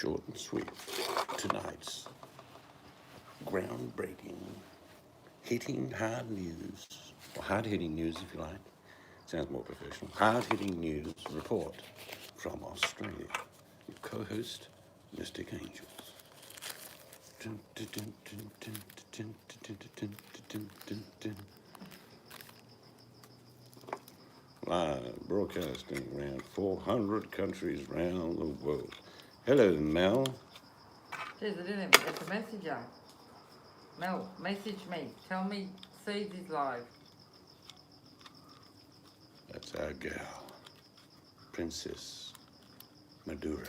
short and sweet. Tonight's groundbreaking, hitting hard news, or hard-hitting news if you like. Sounds more professional. Hard-hitting news report from Australia. Your co-host, Mystic Angels. Live broadcasting around 400 countries around the world. Hello, Mel. Jeez, I didn't even get the message out. Mel, message me. Tell me Seeds is live. That's our gal, Princess Madura.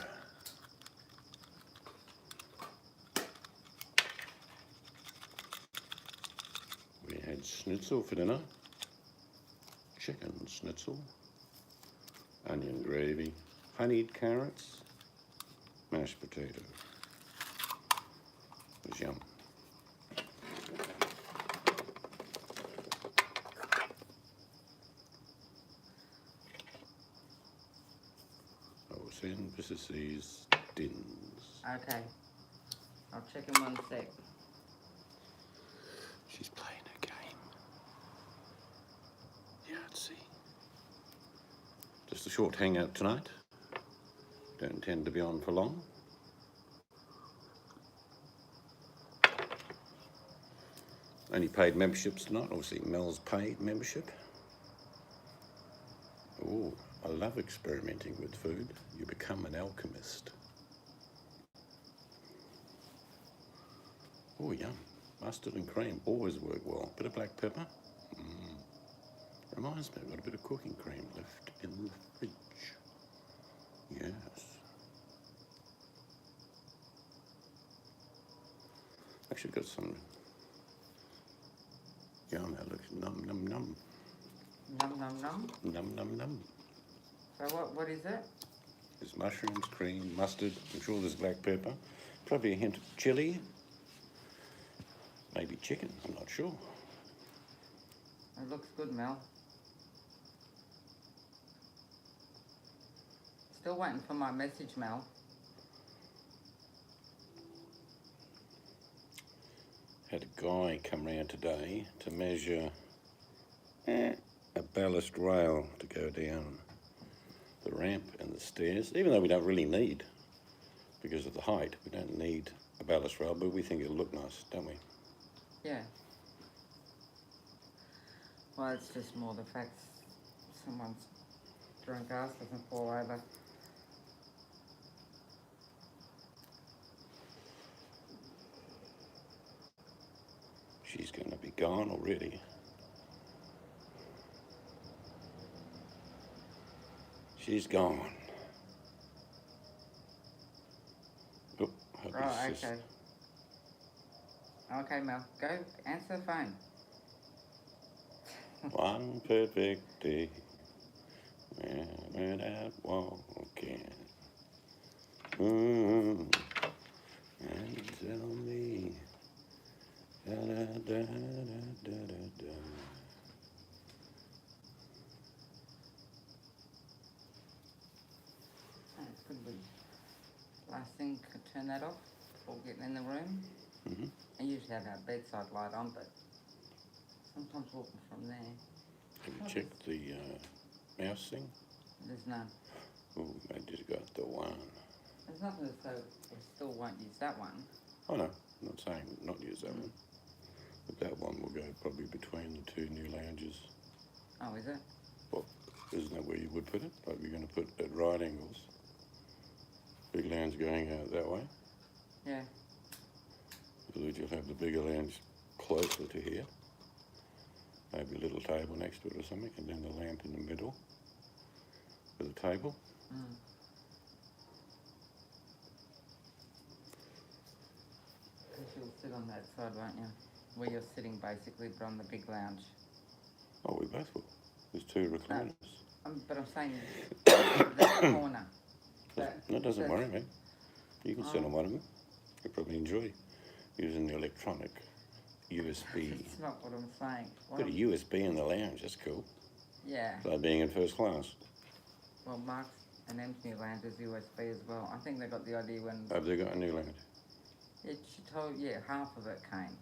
We had schnitzel for dinner, chicken schnitzel, onion gravy, honeyed carrots, mashed potato. It was yum. I was in Mrs. Dins. Okay. I'll check in 1 sec. She's playing a game. Yahtzee. Just a short hangout tonight. Don't intend to be on for long. Only paid memberships tonight. Obviously, Mel's paid membership. Oh, I love experimenting with food. You become an alchemist. Oh, yum. Mustard and cream always work well. Bit of black pepper. Reminds me, I've got a bit of cooking cream left in the fridge. Yes. Actually got some yum. That looks num num num. Num num num. Num num num. So what is it? There's mushrooms, cream, mustard. I'm sure there's black pepper. Probably a hint of chili. Maybe chicken. I'm not sure. It looks good, Mel. Still waiting for my message, Mel. Had a guy come round today to measure a ballast rail to go down the ramp and the stairs, even though we don't really need, because of the height, we don't need a ballast rail, but we think it'll look nice, don't we? Yeah. Well, it's just more the fact someone's drunk ass doesn't fall over. She's going to be gone already. She's gone. Oh, Right, okay. Okay, Mel, go answer the phone. One perfect day, when out walking. And tell me, da da da da da da. It's good. Last thing, could turn that off before getting in the room. Mm-hmm. I usually have our bedside light on, but sometimes walking from there. Have you checked the mouse thing? There's none. Oh, I just got the one. There's nothing to say we still won't use that one. Oh no, I'm not saying not use that one. But that one will go probably between the two new lounges. Oh, is it? Well, isn't that where you would put it? Like you're going to put at right angles. Big lounge going out that way. Yeah. Otherwise you'll have the bigger lounge closer to here. Maybe a little table next to it or something, and then the lamp in the middle with a table. Mm. Because you'll sit on that side, won't you? Where you're sitting basically, but on the big lounge. Oh, we both will. There's two recliners. But I'm saying that corner. That doesn't worry me. You can sit on one of them. You'll probably enjoy using the electronic USB. That's not what I'm saying. Got a USB in the lounge, that's cool. Yeah. Like being in first class. Well, Mark's H&M's new lounge is USB as well. I think they got the idea when Have they got a new lounge? she told, yeah, half of it came.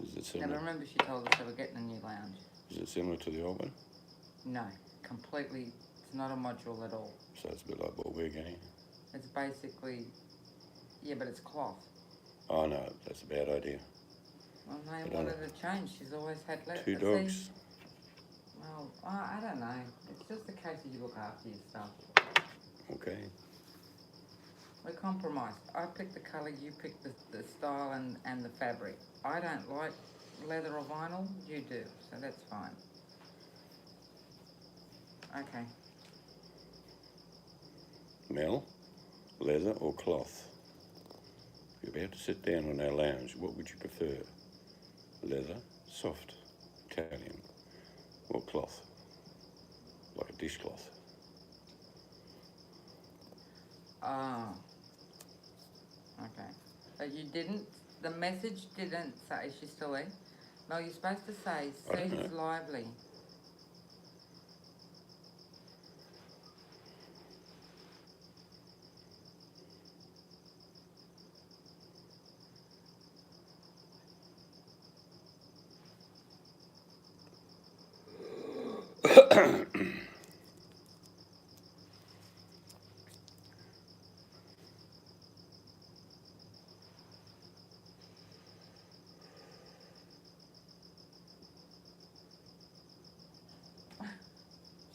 Is it Now similar? remember she told us they were getting a new lounge. Is it similar to the old one? No, completely, it's not a module at all. So it's a bit like what we're getting. It's basically, yeah, but it's cloth. Oh no, that's a bad idea. Well, they I don't wanted to change. She's always had Two dogs. Well, I don't know. It's just a case of you look after your stuff. Okay. We compromised. I picked the colour, you picked the style and the fabric. I don't like leather or vinyl, you do, so that's fine. Okay. Mel, leather or cloth? If you're about to sit down on our lounge, what would you prefer? Leather, soft, Italian, or cloth? Like a dishcloth. Oh. Okay. But you didn't, the message didn't say, is she still there? No, you're supposed to say, I don't seeds know. lively.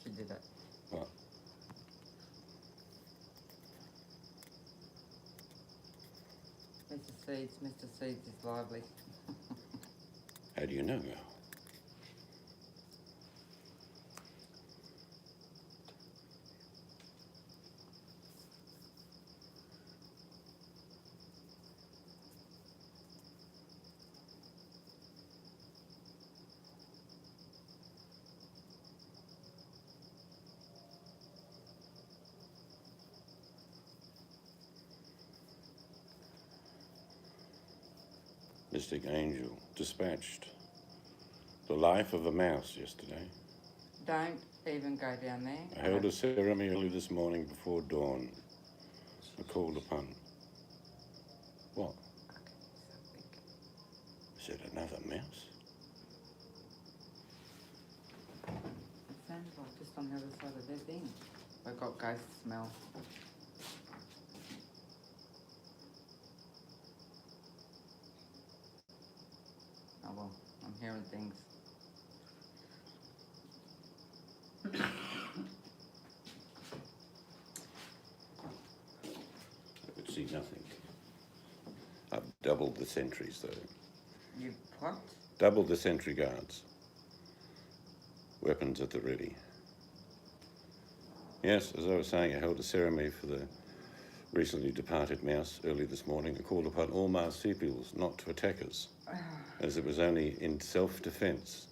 She did it. What? Mr. Seeds is lively. How do you know? Mystic Angel dispatched the life of a mouse yesterday. Don't even go down there. I held a ceremony early this morning before dawn. I called upon. What? Is it another mouse? It sounds like just on the other side of their thing. We've got ghost smell. Oh well, I'm hearing things. I could see nothing. I've doubled the sentries though. You what? Doubled the sentry guards. Weapons at the ready. Yes, as I was saying, I held a ceremony for the recently departed mouse early this morning. I called upon all marsupials not to attack us, as it was only in self-defense.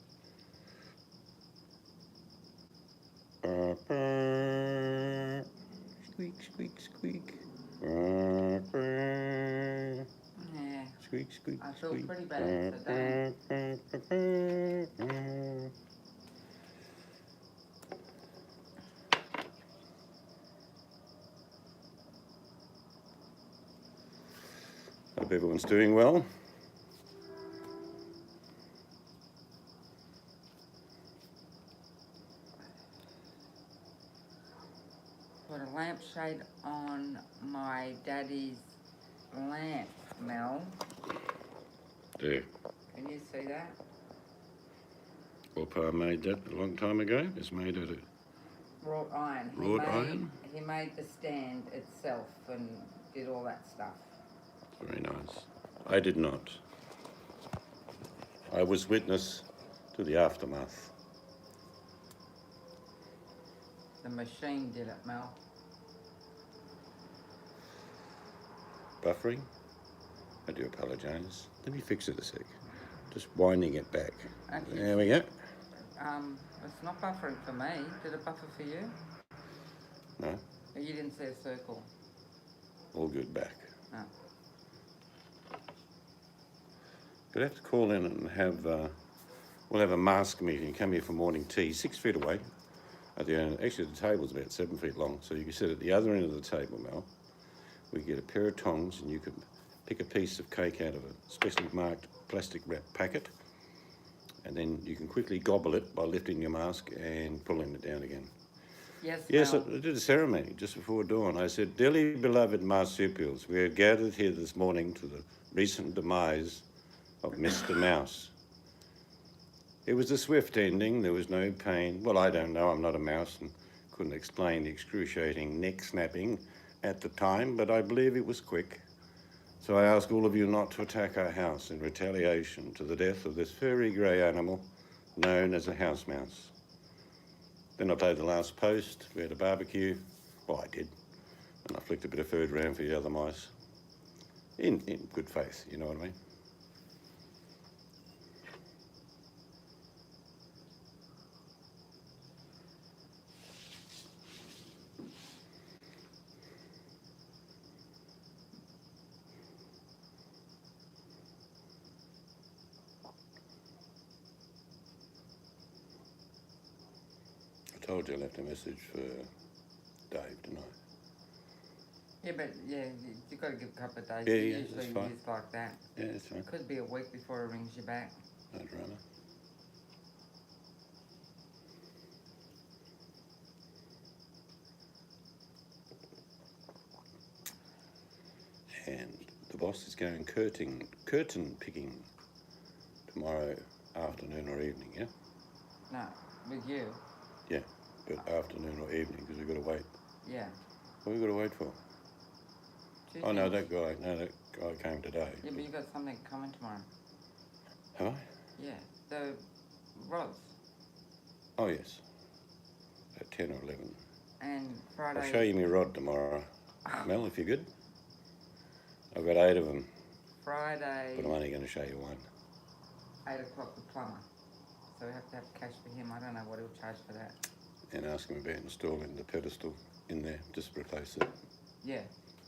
Squeak, squeak, squeak. Yeah, Squeak, squeak, I feel squeak. pretty bad, so don't. Hope everyone's doing well. Put a lampshade on my daddy's lamp, Mel. There. Can you see that? Well, Pa made that a long time ago. It's made out of Wrought iron. Wrought iron? He made the stand itself and did all that stuff. very nice. I did not. I was witness to the aftermath. The machine did it, Mel. Buffering? I do apologise. Let me fix it a sec. Just winding it back. Actually, There we go. it's not buffering for me. Did it buffer for you? No, Or you didn't see a circle? all good back. No. But I have to call in and have, we'll have a mask meeting. Come here for morning tea, 6 feet away. at the end. Actually, the table's about 7 feet long, so you can sit at the other end of the table, Mel. We get a pair of tongs, and you can pick a piece of cake out of a specially marked plastic wrap packet, and then you can quickly gobble it by lifting your mask and pulling it down again. Yes, I Mel. did a ceremony just before dawn. I said, "Dearly beloved marsupials, we are gathered here this morning to the recent demise of Mr. Mouse. It was a swift ending. There was no pain. Well, I don't know. I'm not a mouse and couldn't explain the excruciating neck snapping at the time, but I believe it was quick. So I ask all of you not to attack our house in retaliation to the death of this furry grey animal known as a house mouse." Then I played the last post. We had a barbecue. Well, I did. And I flicked a bit of food around for the other mice. In good faith, you know what I mean? I told you I left a message for Dave tonight. Yeah, but you got to give a couple of days. Yeah, Usually that's fine. it's like that. Yeah, that's fine. It could be a week before it rings you back. No drama. And the boss is going curtain picking tomorrow afternoon or evening, yeah? No, with you. Yeah, but afternoon or evening because we've got to wait. Yeah. What have we got to wait for? Two Oh, no, things. that guy came today. Yeah, but you got something coming tomorrow. Have I? Yeah, the rods. Oh, yes. At 10 or 11. And Friday. I'll show you my rod tomorrow, Mel, if you're good. I've got 8 of them, Friday, but I'm only going to show you one. 8 o'clock, the plumber. So we have to have cash for him. I don't know what he'll charge for that. And ask him about installing the pedestal in there. Just replace it. Yeah,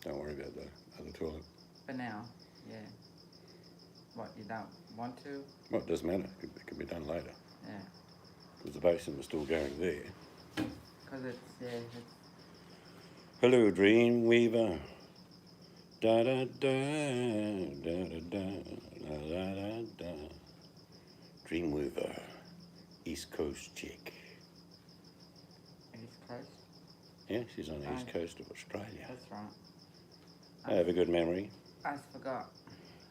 Don't worry about the other toilet. for now. Yeah. What, you don't want to? Well, it doesn't matter. It can be done later. Yeah. Because the basin was still going there. Because it's. Hello, Dreamweaver. Da da da da da da da da da da. Dreamweaver, East Coast chick. East Coast. Yeah, she's on the east Right. coast of Australia. That's right. I have a good memory. I forgot.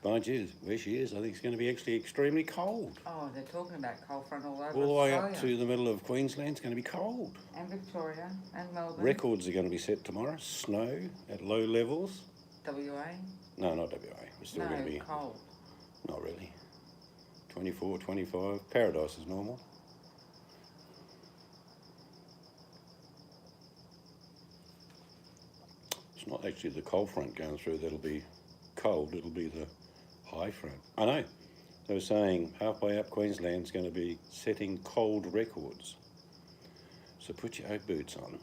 By Jeez, where she is, I think it's going to be actually extremely cold. Oh, they're talking about cold front all over All the way Australia. up to the middle of Queensland, it's going to be cold. And Victoria and Melbourne. Records are going to be set tomorrow. Snow at low levels. WA. No, not WA. We're still No, going to be, cold. not really. 24, 25. Paradise is normal. It's not actually the cold front going through that'll be cold, it'll be the high front. I know. They were saying halfway up Queensland's going to be setting cold records. So put your oat boots on.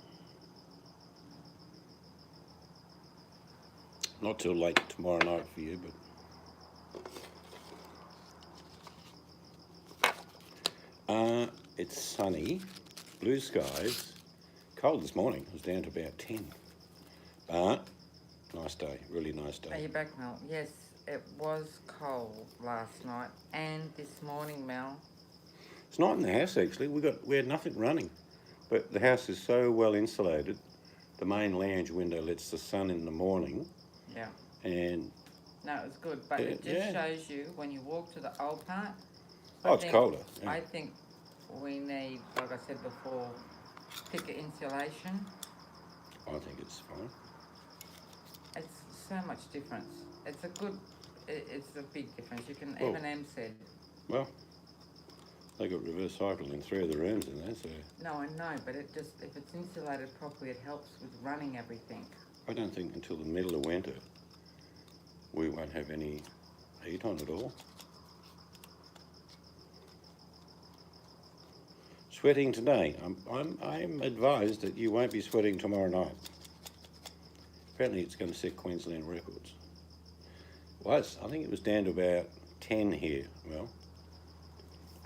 Not till late tomorrow night for you, but it's sunny, blue skies, cold this morning. It was down to about 10. But nice day, really nice Are day. you back, Mel? Yes, it was cold last night and this morning, Mel. It's not in the house actually. We had nothing running, but the house is so well insulated. The main lounge window lets the sun in the morning, Yeah. and No, it was good, but it just Yeah. shows you when you walk to the old part. oh, it's colder. Yeah. I think we need, like I said before, thicker insulation. I think it's fine. It's so much difference. It's a good. It's a big difference. You can Well- even M said. Well, they got reverse cycle in 3 of the rooms in there, so No, I know, but it just if it's insulated properly, it helps with running everything. I don't think until the middle of winter we won't have any heat on at all. Sweating today. I'm advised that you won't be sweating tomorrow night. Apparently it's going to set Queensland records. I think it was down to about 10 here, well.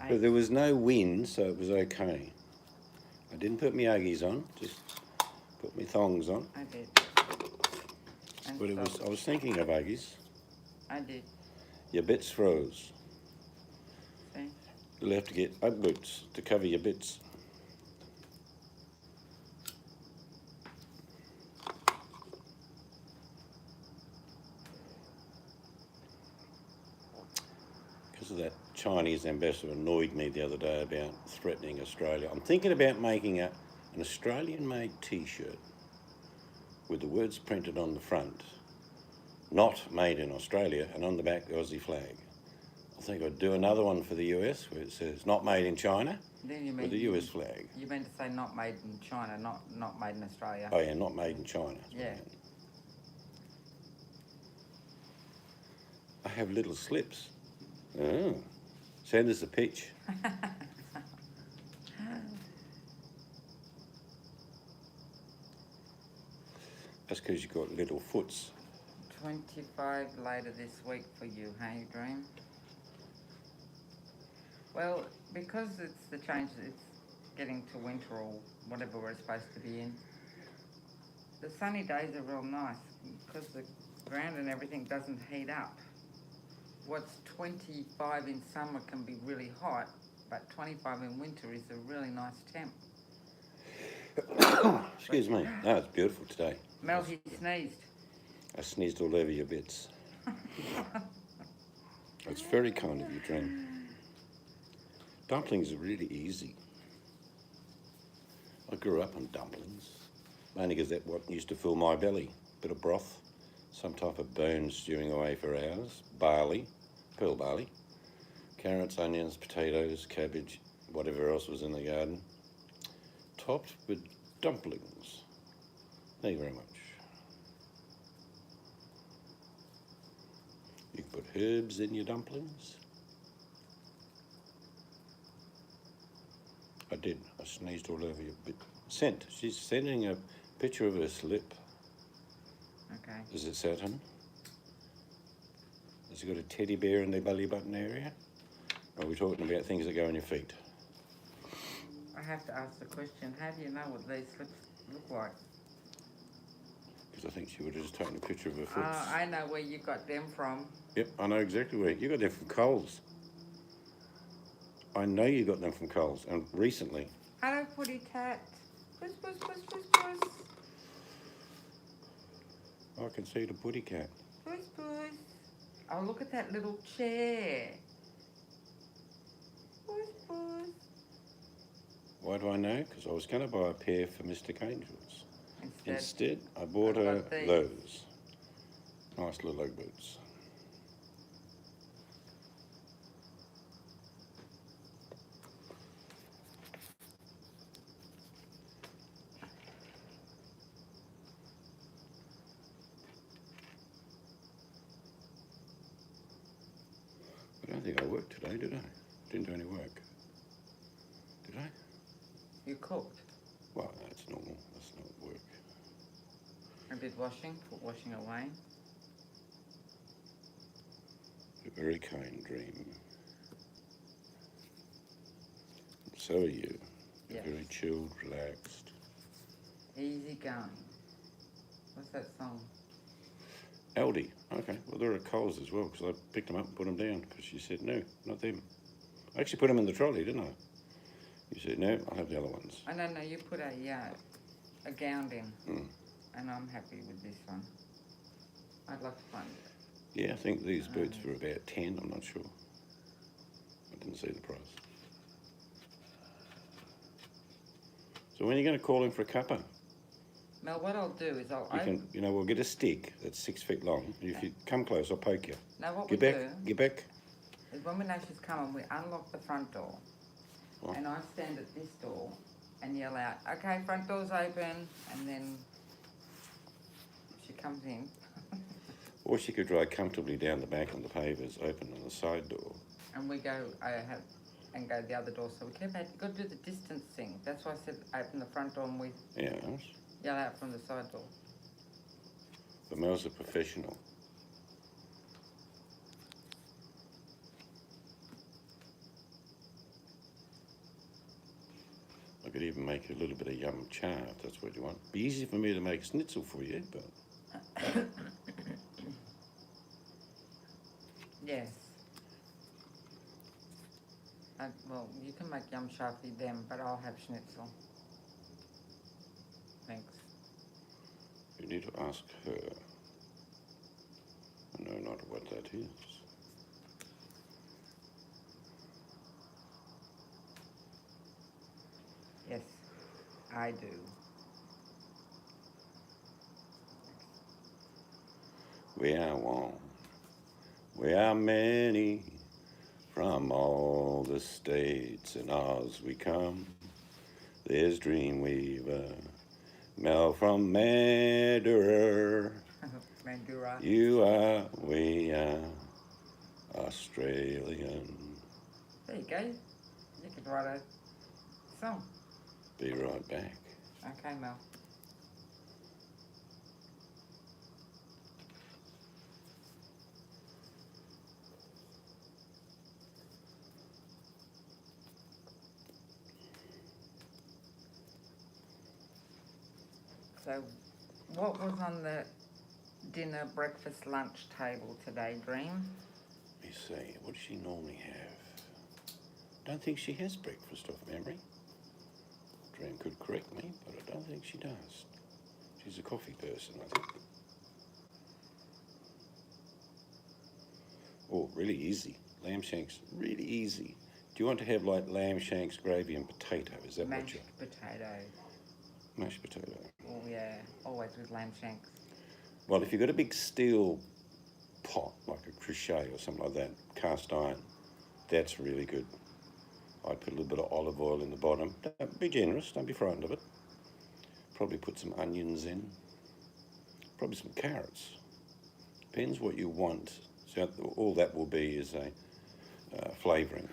But there was no wind, so it was okay. I didn't put my Uggies on, just put my thongs on. I did. And But socks. I was thinking of Uggies. I did. Your bits froze. See? You'll have to get Ugg boots to cover your bits. Because of that Chinese ambassador annoyed me the other day about threatening Australia. I'm thinking about making an Australian-made T-shirt with the words printed on the front, not made in Australia, and on the back the Aussie flag. I think I'd do another one for the US where it says not made in China Then you with the US flag. You meant to say not made in China, not made in Australia. Oh yeah, not made in China. Yeah. I have little slips. Oh. Send us a pitch. That's because you've got little foots. 25 later this week for you, hey, Dream? Well, because it's the change, it's getting to winter or whatever we're supposed to be in. The sunny days are real nice because the ground and everything doesn't heat up. What's 25 in summer can be really hot, but 25 in winter is a really nice temp. Excuse me. No, it's beautiful today. Mel, he sneezed. I sneezed all over your bits. It's very kind of you, Dream. Dumplings are really easy. I grew up on dumplings, mainly because that's what used to fill my belly. Bit of broth, some type of bone stewing away for hours, barley, pearl barley, carrots, onions, potatoes, cabbage, whatever else was in the garden, topped with dumplings. Thank you very much. You can put herbs in your dumplings. I did. I sneezed all over your bit. Sent. She's sending a picture of her slip. Okay. Is it Saturn? Has it got a teddy bear in the belly button area? Or are we talking about things that go on your feet? I have to ask the question, how do you know what these slips look like? Because I think she would have just taken a picture of her foot. I know where you got them from. Yep, I know exactly where. You got them from Coles. I know you got them from Coles, and recently. Hello, Putty Tat. Puss, puss, puss, puss, puss. I can see the putty cat. Puss, puss. Oh, look at that little chair. Puss, puss. Why do I know? Because I was going to buy a pair for Mr. Angels. Instead, I bought I her got these. those. Nice little Ugg boots. I don't think I worked today, did I? Didn't do any work. Did I? You cooked. Well, that's normal. That's not work. I did washing, put washing away. A very kind dream. So are you. You're Yes. very chilled, relaxed. Easy going. What's that song? Aldi. Okay. Well, they're at Coles as well because I picked them up and put them down because she said, no, not them. I actually put them in the trolley, didn't I? You said, no, I'll have the other ones. I don't know, you put a gown in, and I'm happy with this one. I'd like to find it. Yeah, I think these boots were about 10, I'm not sure. I didn't see the price. So when are you going to call in for a cuppa? Mel, what I'll do is We'll get a stick that's 6 feet long. And if you come close, I'll poke you. Now what Get we back, get back. do is when we know she's coming, we unlock the front door. What? And I stand at this door and yell out, okay, front door's open, and then she comes in. Or she could drive comfortably down the back and the pavers open on the side door. And we go, and go the other door. So we keep out, you've got to do the distance thing. That's why I said open the front door and we Yes. yell out from the side door. But Mel's a professional. I could even make a little bit of yum cha if that's what you want. Be easy for me to make a schnitzel for you, but Yes. Well, you can make yum sharpie them, but I'll have schnitzel. Thanks. you need to ask her. I know not what that is. Yes, I do. We are one. We are many. From all the states and Oz we come. There's Dreamweaver, Mel from Madeira. Mandura. You are, we are Australian. There you go. You could write a song. Be right back. Okay, Mel. So, what was on the dinner, breakfast, lunch table today, Dream? Let me see, what does she normally have? Don't think she has breakfast off memory. Dream could correct me, but I don't think she does. She's a coffee person, I think. Oh, really easy. Lamb shanks, really easy. Do you want to have like lamb shanks, gravy and potato? Is that what Mashed you... potato. Mashed potato. Oh yeah, always with lamb shanks. Well, if you've got a big steel pot, like a crochet or something like that, cast iron, that's really good. I'd put a little bit of olive oil in the bottom. Don't be generous, don't be frightened of it. Probably put some onions in. Probably some carrots. Depends what you want. So all that will be is a flavouring.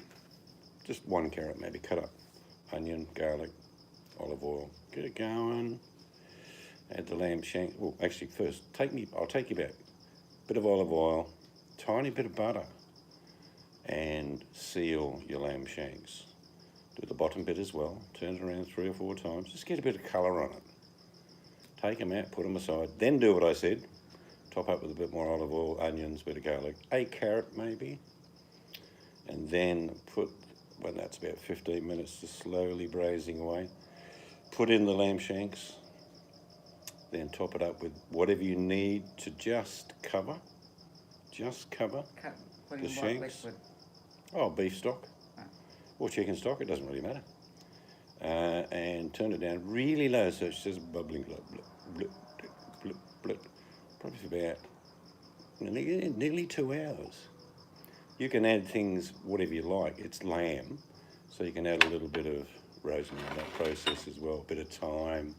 Just one carrot maybe, cut up. Onion, garlic, olive oil. Get it going. Add the lamb shank. Well, actually first, I'll take you back. Bit of olive oil, tiny bit of butter, and seal your lamb shanks. Do the bottom bit as well. Turn it around 3 or 4 times. Just get a bit of colour on it. Take them out, put them aside. Then do what I said. Top up with a bit more olive oil, onions, bit of garlic, a carrot maybe. And then put, when that's about 15 minutes, just slowly braising away. Put in the lamb shanks. Then top it up with whatever you need to just cover. Just cover Put the in what shanks. liquid? Oh, beef stock. Oh. Or chicken stock, it doesn't really matter. And turn it down really low so it's just bubbling, blip, blip, blip, blip, blip. Probably for about nearly 2 hours. You can add things, whatever you like. It's lamb, so you can add a little bit of rosemary in that process as well, a bit of thyme.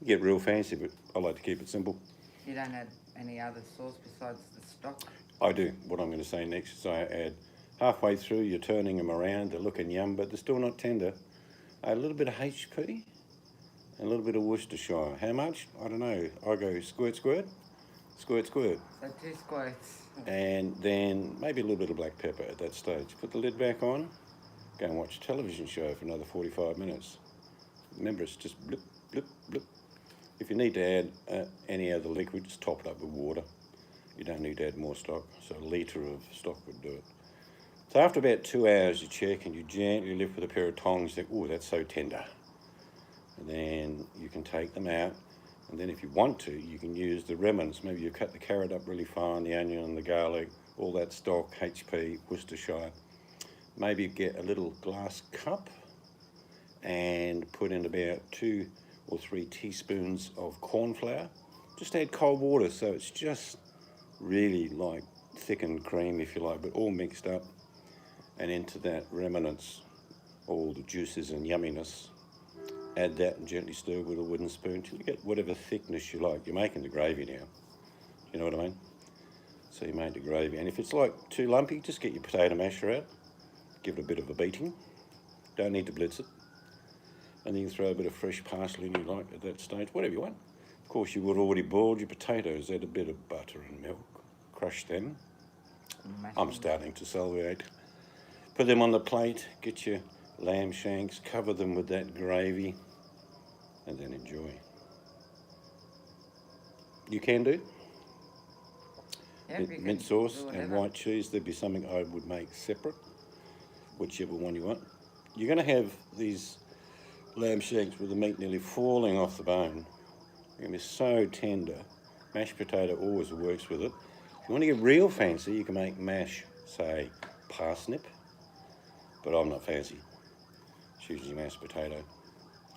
You get real fancy, but I like to keep it simple. You don't add any other sauce besides the stock? I do. What I'm going to say next is I add, halfway through, you're turning them around, they're looking yum, but they're still not tender. A little bit of HP and a little bit of Worcestershire. How much? I don't know. I go squirt, squirt, squirt, squirt. So 2 squirts. And then maybe a little bit of black pepper at that stage. Put the lid back on, go and watch a television show for another 45 minutes. Remember, it's just blip, blip, blip. If you need to add any other liquid, just top it up with water. You don't need to add more stock, so a litre of stock would do it. So after about 2 hours, you check and you gently lift with a pair of tongs. You think, oh, that's so tender. And then you can take them out. And then if you want to, you can use the remnants. Maybe you cut the carrot up really fine, the onion and the garlic, all that stock, HP, Worcestershire. Maybe get a little glass cup and put in about 2 or 3 teaspoons of corn flour. Just add cold water so it's just really like thickened cream, if you like, but all mixed up. And into that remnants, all the juices and yumminess. Add that and gently stir with a wooden spoon till you get whatever thickness you like. You're making the gravy now. You know what I mean? So you made the gravy. And if it's like too lumpy, just get your potato masher out. Give it a bit of a beating. Don't need to blitz it. And then you throw a bit of fresh parsley in you like at that stage, whatever you want. Of course, you would have already boiled your potatoes. Add a bit of butter and milk. Crush them. I'm starting to salivate. Put them on the plate. Get your lamb shanks, cover them with that gravy, and then enjoy. You can do Yep, you can mint sauce do and whatever. white cheese. There'd be something I would make separate, whichever one you want. You're going to have these lamb shanks with the meat nearly falling off the bone. They're going to be so tender. Mashed potato always works with it. If you want to get real fancy, you can make mash, say, parsnip, but I'm not fancy. It's usually mashed potato.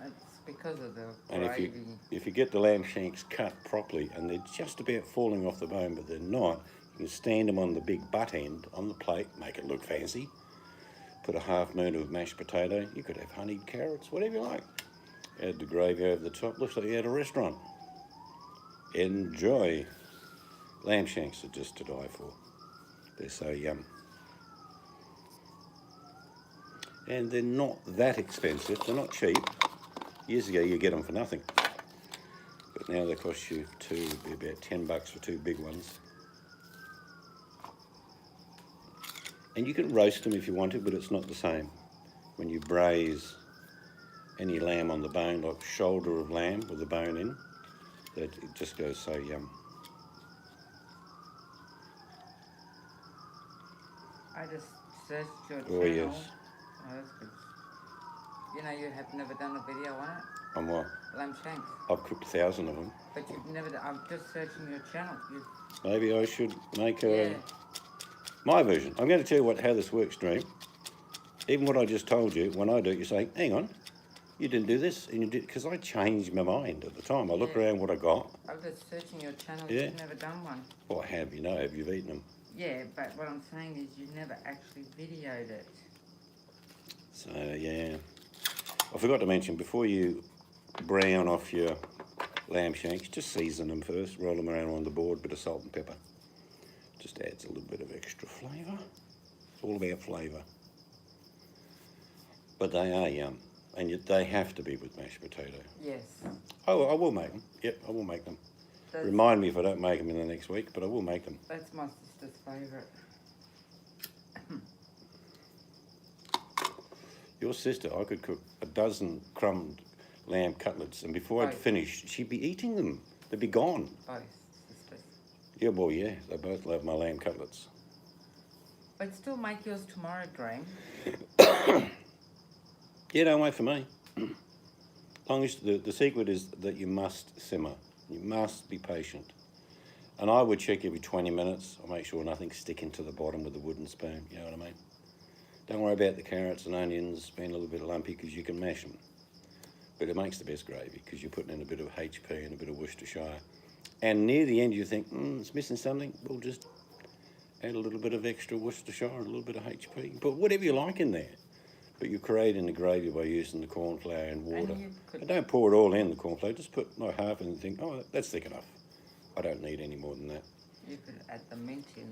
It's because of the And gravy. if you get the lamb shanks cut properly and they're just about falling off the bone, but they're not, you can stand them on the big butt end on the plate, make it look fancy. Put a half moon of mashed potato. You could have honeyed carrots, whatever you like. Add the gravy over the top. Looks like you're at a restaurant. Enjoy. Lamb shanks are just to die for. They're so yum. And they're not that expensive. They're not cheap. Years ago you get them for nothing. But now they cost you be about $10 for 2 big ones. And you can roast them if you want to, but it's not the same. When you braise any lamb on the bone, like shoulder of lamb with the bone in, that it just goes so yum. I just searched your Oh, channel. yes. Oh, that's good. You know, you have never done a video on it? On what? Lamb shanks. I've cooked 1,000 of them. But you've never done, I'm just searching your channel. Maybe I should make Yeah. my version. I'm going to tell you how this works, Dream. Even what I just told you, when I do it, you say, hang on, you didn't do this, and you did, because I changed my mind at the time. I look Yeah. around what I got. I'm just searching your channel. Yeah. You've never done one. Well, I have, you've eaten them. Yeah, but what I'm saying is you never actually videoed it. So, yeah. I forgot to mention, before you brown off your lamb shanks, just season them first, roll them around on the board, bit of salt and pepper. Just adds a little bit of extra flavour. It's all about flavour. But they are yum, and yet they have to be with mashed potato. Yes. Oh, I will make them. Yep, I will make them. That's, Remind me if I don't make them in the next week, but I will make them. that's my sister's favourite. Your sister, I could cook a dozen crumbed lamb cutlets, and before I'd Right. finish, she'd be eating them. They'd be gone. Both sisters. Yeah, well, yeah, they both love my lamb cutlets. But still make yours tomorrow, Dream. Yeah, don't wait for me. Long as the secret is that you must simmer. You must be patient. And I would check every 20 minutes. I'll make sure nothing's sticking to the bottom with a wooden spoon. You know what I mean? Don't worry about the carrots and onions being a little bit lumpy, because you can mash them. But it makes the best gravy because you're putting in a bit of HP and a bit of Worcestershire. And near the end you think, it's missing something. Well, just add a little bit of extra Worcestershire and a little bit of HP. Put whatever you like in there. But you're creating the gravy by using the corn flour and water. And don't pour it all in, the corn flour. Just put like half and think, that's thick enough. I don't need any more than that. You could add the mint in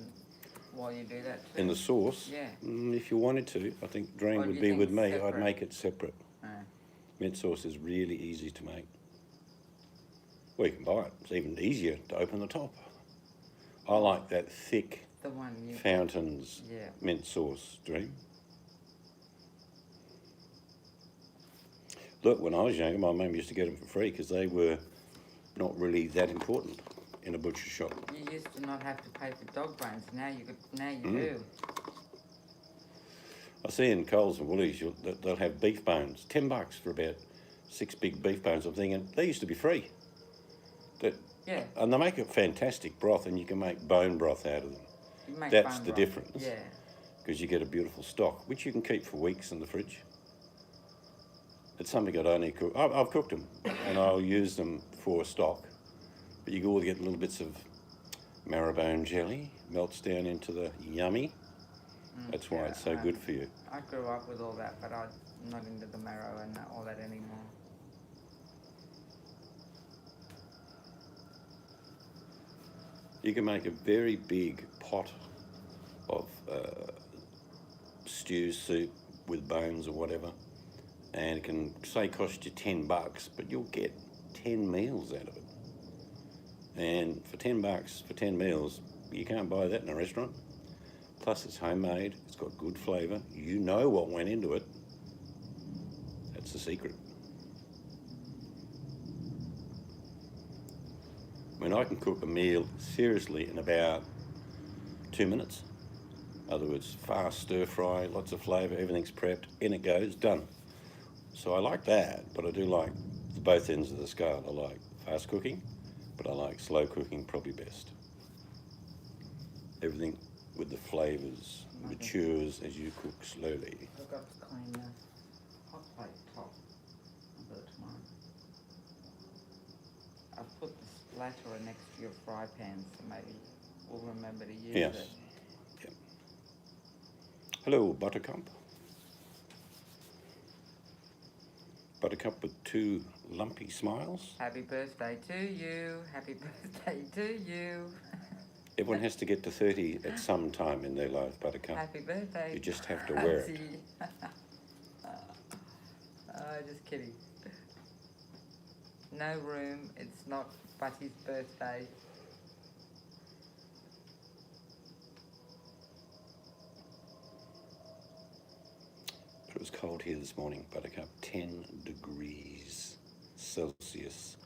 while you do that too. In the sauce? Yeah. If you wanted to. I think Dream Or do would you be think with me. separate? I'd make it separate. Oh. Mint sauce is really easy to make. Well, you can buy it. It's even easier to open the top. I like that thick The one you... Fountains Yeah. mint sauce, Dream. Look, when I was younger, my mum used to get them for free because they were not really that important in a butcher shop. You used to not have to pay for dog bones. Now you could. Now you Mm. do. I see in Coles and Woolies, they'll have beef bones, $10 for about 6 big beef bones. I'm thinking, they used to be free. Yeah. And they make a fantastic broth, and you can make bone broth out of them. You make That's bone the broth. difference. Yeah. Because you get a beautiful stock, which you can keep for weeks in the fridge. It's something I'd only cook. I've cooked them, and I'll use them for stock. But you can all get little bits of marrowbone jelly, melts down into the yummy. That's why Yeah, it's so good for you. I grew up with all that, but I'm not into the marrow and all that anymore. You can make a very big pot of stew, soup with bones or whatever, and it can, say, cost you $10, but you'll get 10 meals out of it. And for $10, for 10 meals, you can't buy that in a restaurant. Plus it's homemade, it's got good flavour, you know what went into it, That's the secret. I mean, I can cook a meal seriously in about 2 minutes. In other words, fast stir fry, lots of flavour, everything's prepped, in it goes, done. So I like that, but I do like both ends of the scale. I like fast cooking, but I like slow cooking probably best. Everything with the flavours matures as you cook slowly. I've got to clean the hot plate top. I'll do it tomorrow. I've put the spatula next to your fry pan, so maybe we'll remember to use Yes. it. Yep. Hello, Buttercup. Buttercup with 2 lumpy smiles. Happy birthday to you. Happy birthday to you. Everyone has to get to 30 at some time in their life, Buttercup. Happy birthday. You just have to wear it. Francie. Just kidding. No room. It's not Buddy's birthday. But it was cold here this morning, Buttercup. 10 degrees Celsius.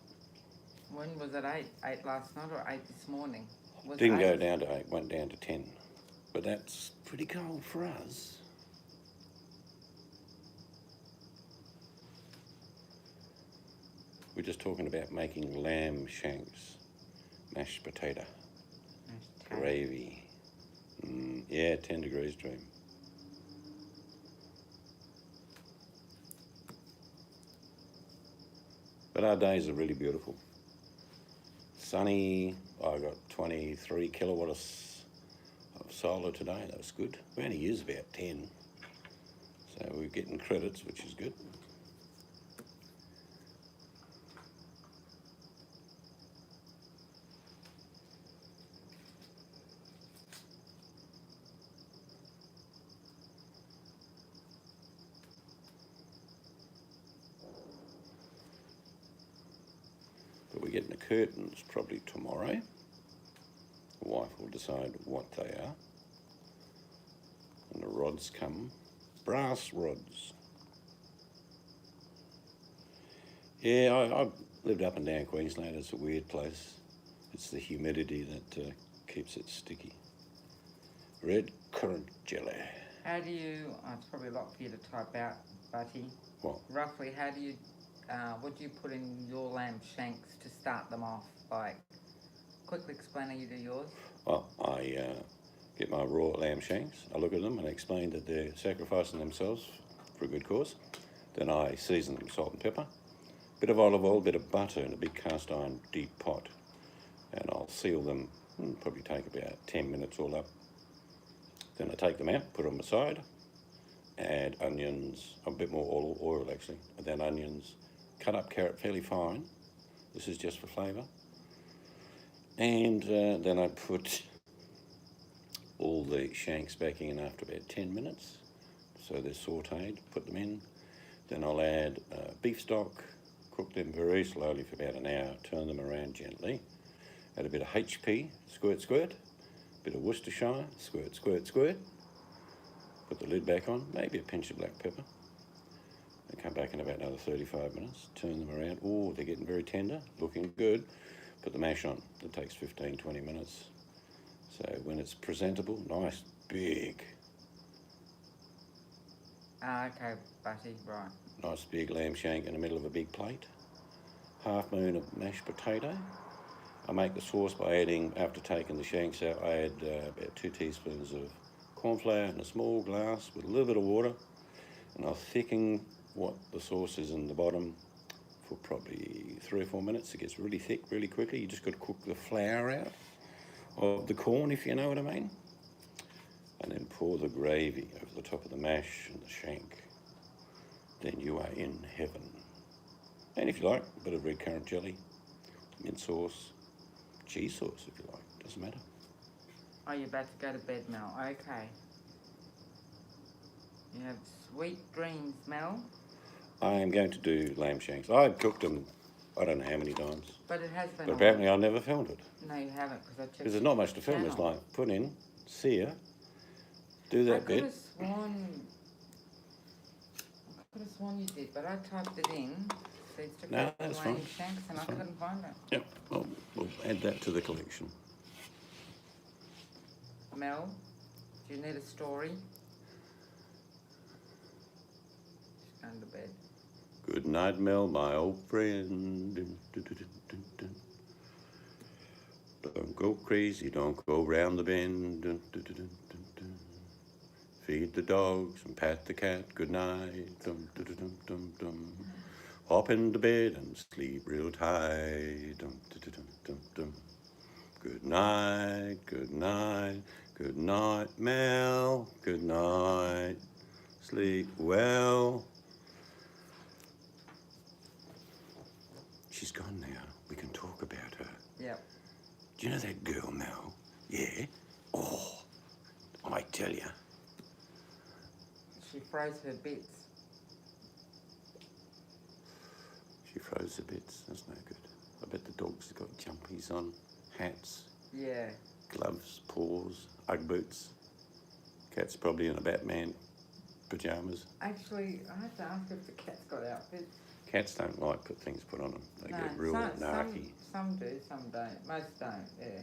When was it 8? 8 last night or 8 this morning? Was Didn't go 8? down to 8, went down to 10. But that's pretty cold for us. We're just talking about making lamb shanks, mashed potato, gravy. Yeah, 10 degrees, Dream. But our days are really beautiful. Sunny. I got 23 kilowatts of solar today. That was good. We only use about 10. So we're getting credits, which is good. But we're getting the curtains probably tomorrow. The wife will decide what they are. And the rods come. Brass rods. Yeah, I've lived up and down Queensland. It's a weird place. It's the humidity that keeps it sticky. Red currant jelly. How do you, it's probably a lot for you to type out, Buddy. What? Roughly, how do you, what do you put in your lamb shanks to start them off? Like, quickly explain how you do yours. Well, I get my raw lamb shanks. I look at them and explain that they're sacrificing themselves for a good cause. Then I season them with salt and pepper. Bit of olive oil, bit of butter in a big cast iron deep pot. And I'll seal them, probably take about 10 minutes all up. Then I take them out, put them aside, add onions, a bit more oil actually, and then onions, cut up carrot fairly fine. This is just for flavour. And then I put all the shanks back in after about 10 minutes. So they're sautéed, put them in. Then I'll add beef stock, cook them very slowly for about an hour, turn them around gently. Add a bit of HP, squirt, squirt. Bit of Worcestershire, squirt, squirt, squirt. Put the lid back on, maybe a pinch of black pepper. And come back in about another 35 minutes, turn them around. Oh, they're getting very tender, looking good. Put the mash on, it takes 15, 20 minutes. So when it's presentable, nice, big. Okay, Buddy, right. Nice big lamb shank in the middle of a big plate. Half moon of mashed potato. I make the sauce by adding, after taking the shanks out, I add about 2 teaspoons of corn flour in a small glass with a little bit of water. And I'll thicken what the sauce is in the bottom for probably 3 or 4 minutes. It gets really thick really quickly. You just got to cook the flour out of the corn, if you know what I mean. And then pour the gravy over the top of the mash and the shank. Then you are in heaven. And if you like, a bit of red currant jelly, mint sauce, cheese sauce if you like, doesn't matter. Oh, you're about to go to bed, Mel. Okay. You have sweet dreams, Mel. I am going to do lamb shanks. I've cooked them, I don't know how many times. But it has been But on. apparently I never filmed it. No, you haven't, because I checked. Because there's not much to film. It's channel. like, put in, sear, do I that could bit. have sworn. Could have sworn you did, but I typed it in. Seeds to No, Cook that's Elaine fine. Shanks, and I couldn't find it. Yep, well, we'll add that to the collection. Mel, do you need a story? She's going to bed. Good night, Mel, my old friend. Dun, dun, dun, dun, dun. Don't go crazy, don't go round the bend. Dun, dun, dun, dun, dun, dun. Feed the dogs and pat the cat. Good night. Dum, dum, dum, dum, dum. Hop into bed and sleep real tight. Dum, dum, dum, dum, dum. Good night, good night, good night, Mel. Good night. Sleep well. She's gone now. We can talk about her. Yep. Do you know that girl, Mel? Yeah? Oh, I tell you. She froze her bits. She froze the bits. That's no good. I bet the dog's got jumpies on, hats, Yeah. gloves, paws, Ugg boots. Cat's probably in a Batman pyjamas. Actually, I have to ask if the cat's got outfits. Cats don't like things put on them. They No, get real narky. some do, some don't. Most don't, yeah.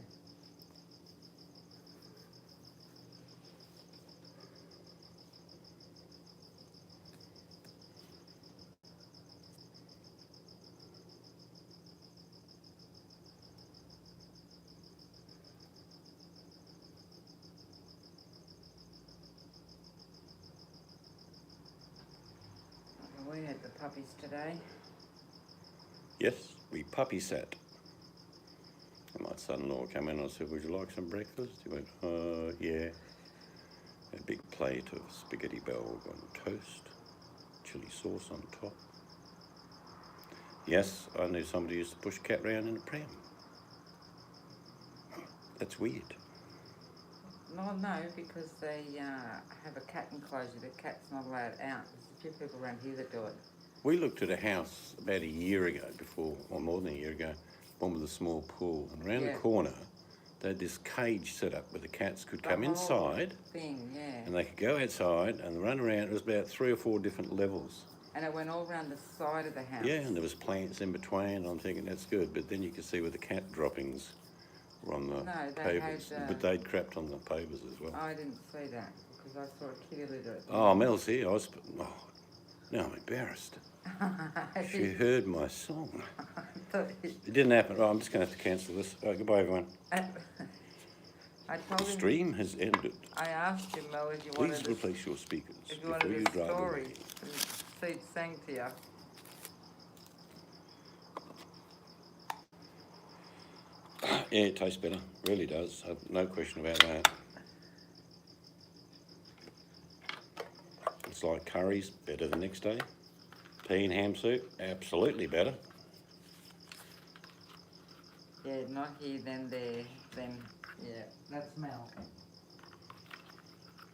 We had the puppies today. Yes, we puppy sat. And my son-in-law came in and I said, would you like some breakfast? He went, yeah. A big plate of spaghetti bell on toast, chili sauce on top. Yes, I knew somebody used to push a cat round in a pram. That's weird. No, because they have a cat enclosure. The cat's not allowed out. There's a few people around here that do it. We looked at a house about a year ago, or more than a year ago, one with a small pool. And around the corner, they had this cage set up where the cats could come inside. And they could go outside and run around. It was about 3 or 4 different levels. And it went all around the side of the house. Yeah, and there was plants in between. I'm thinking that's good, but then you could see where the cat droppings were on the pavers. But they'd crapped on the pavers as well. I didn't see that because I saw a kitty litter. Oh, Mel's here. Now I'm embarrassed. She heard my song. It didn't happen. Oh, I'm just going to have to cancel this. Goodbye, everyone. I told The him, stream has ended. I asked him, Mel, if you wanted Please replace your speakers if you before wanted you a drive story. away. Seed sang to you. Yeah, it tastes better. Really does. No question about that. It's like curries, better the next day. Pea and ham soup, absolutely better. Yeah, not here, then there, then, yeah, that's Mel.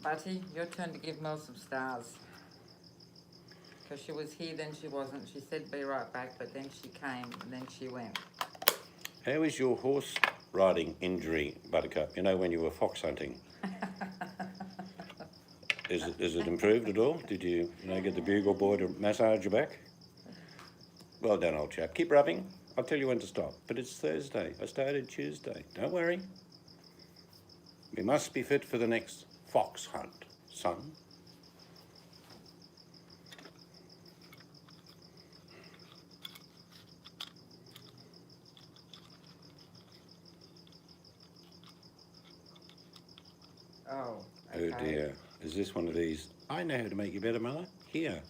Buddy, your turn to give Mel some stars. Because she was here, then she wasn't. She said be right back, but then she came, and then she went. How is your horse riding injury, Buttercup? You know, when you were fox hunting. Is it improved at all? Did you get the bugle boy to massage your back? Well done, old chap. Keep rubbing. I'll tell you when to stop. But it's Thursday. I started Tuesday. Don't worry. We must be fit for the next fox hunt, son. Oh, okay. Oh dear. Is this one of these? I know how to make you better, Mother. Here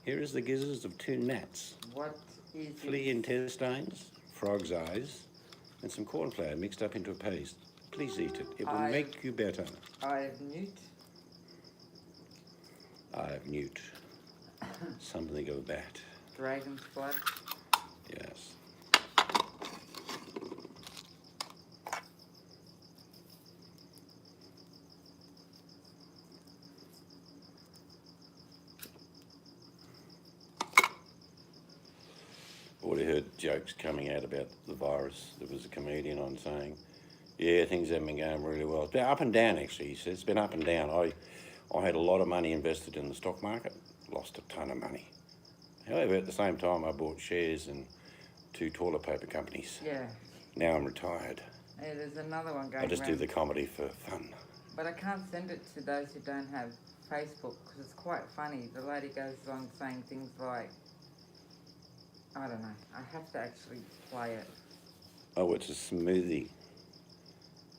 is the gizzards of 2 gnats. What is Flea intestines, frog's eyes, and some corn flour mixed up into a paste. Please eat it. It will make you better. I have newt. I have newt. Something of a bat. Dragon's blood. Yes. Already heard jokes coming out about the virus. There was a comedian on saying, yeah, things haven't been going really well. It's been up and down, actually, he says. It's been up and down. I had a lot of money invested in the stock market, lost a ton of money. However, at the same time, I bought shares in 2 toilet paper companies. Yeah. Now I'm retired. Yeah, there's another one going I just do around. the comedy for fun. But I can't send it to those who don't have Facebook because it's quite funny. The lady goes on saying things like, I don't know, I have to actually play it. Oh, it's a smoothie.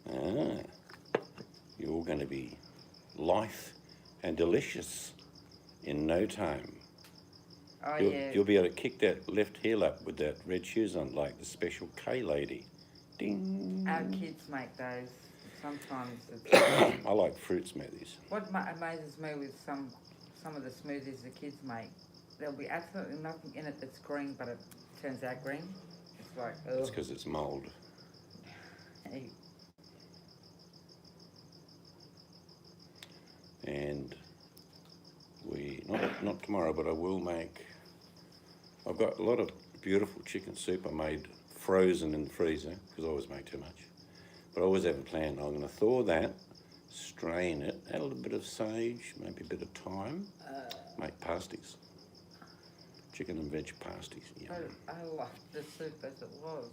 Ah, you're going to be lithe and delicious in no time. Oh, You'll, you'll be able to kick that left heel up with that red shoes on like the Special K lady. Ding. Our kids make those. Sometimes it's... I like fruit smoothies. What amazes me with some of the smoothies the kids make, there'll be absolutely nothing in it that's green, but it turns out green. It's like, ugh. It's because it's mould. Hey, And not tomorrow, but I will make. I've got a lot of beautiful chicken soup I made frozen in the freezer because I always make too much. But I always have a plan. I'm going to thaw that, strain it, add a little bit of sage, maybe a bit of thyme, make pasties. Chicken and veg pasties. Yeah. I loved the soup as it was.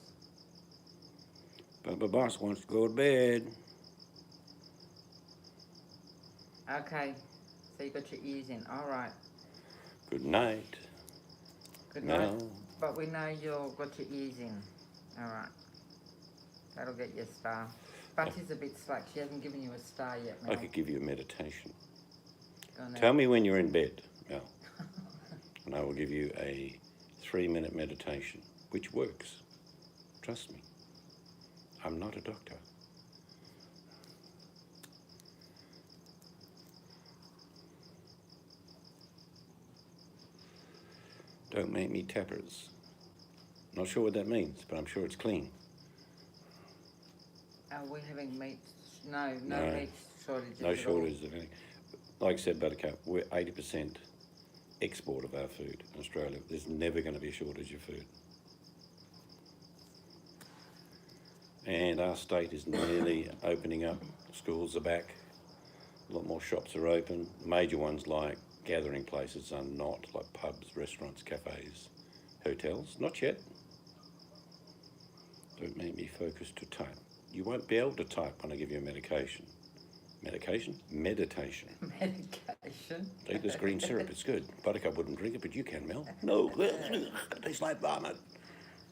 But my boss wants to go to bed. Okay, so you got your ears in. All right. Good night. Good night. No. But we know you've got your ears in. All right. That'll get you a star. Butty's a bit slack. She hasn't given you a star yet, I Mel. could give you a meditation. Go on then. Tell me when you're in bed, Mel, and I will give you a 3-minute meditation, which works. Trust me. I'm not a doctor. Don't make me tappers. Not sure what that means, but I'm sure it's clean. Are we having meat? No No. meat shortages No at all. shortage of anything. Like I said, Buttercup, we're 80% export of our food in Australia. There's never going to be a shortage of food. And our state is nearly opening up. Schools are back. A lot more shops are open. Major ones like gathering places are not, like pubs, restaurants, cafes, hotels. Not yet. Don't make me focus to type. You won't be able to type when I give you a medication. Medication? Meditation. Medication. Take this green syrup, it's good. Buttercup wouldn't drink it, but you can, Mel. No, it tastes like vomit.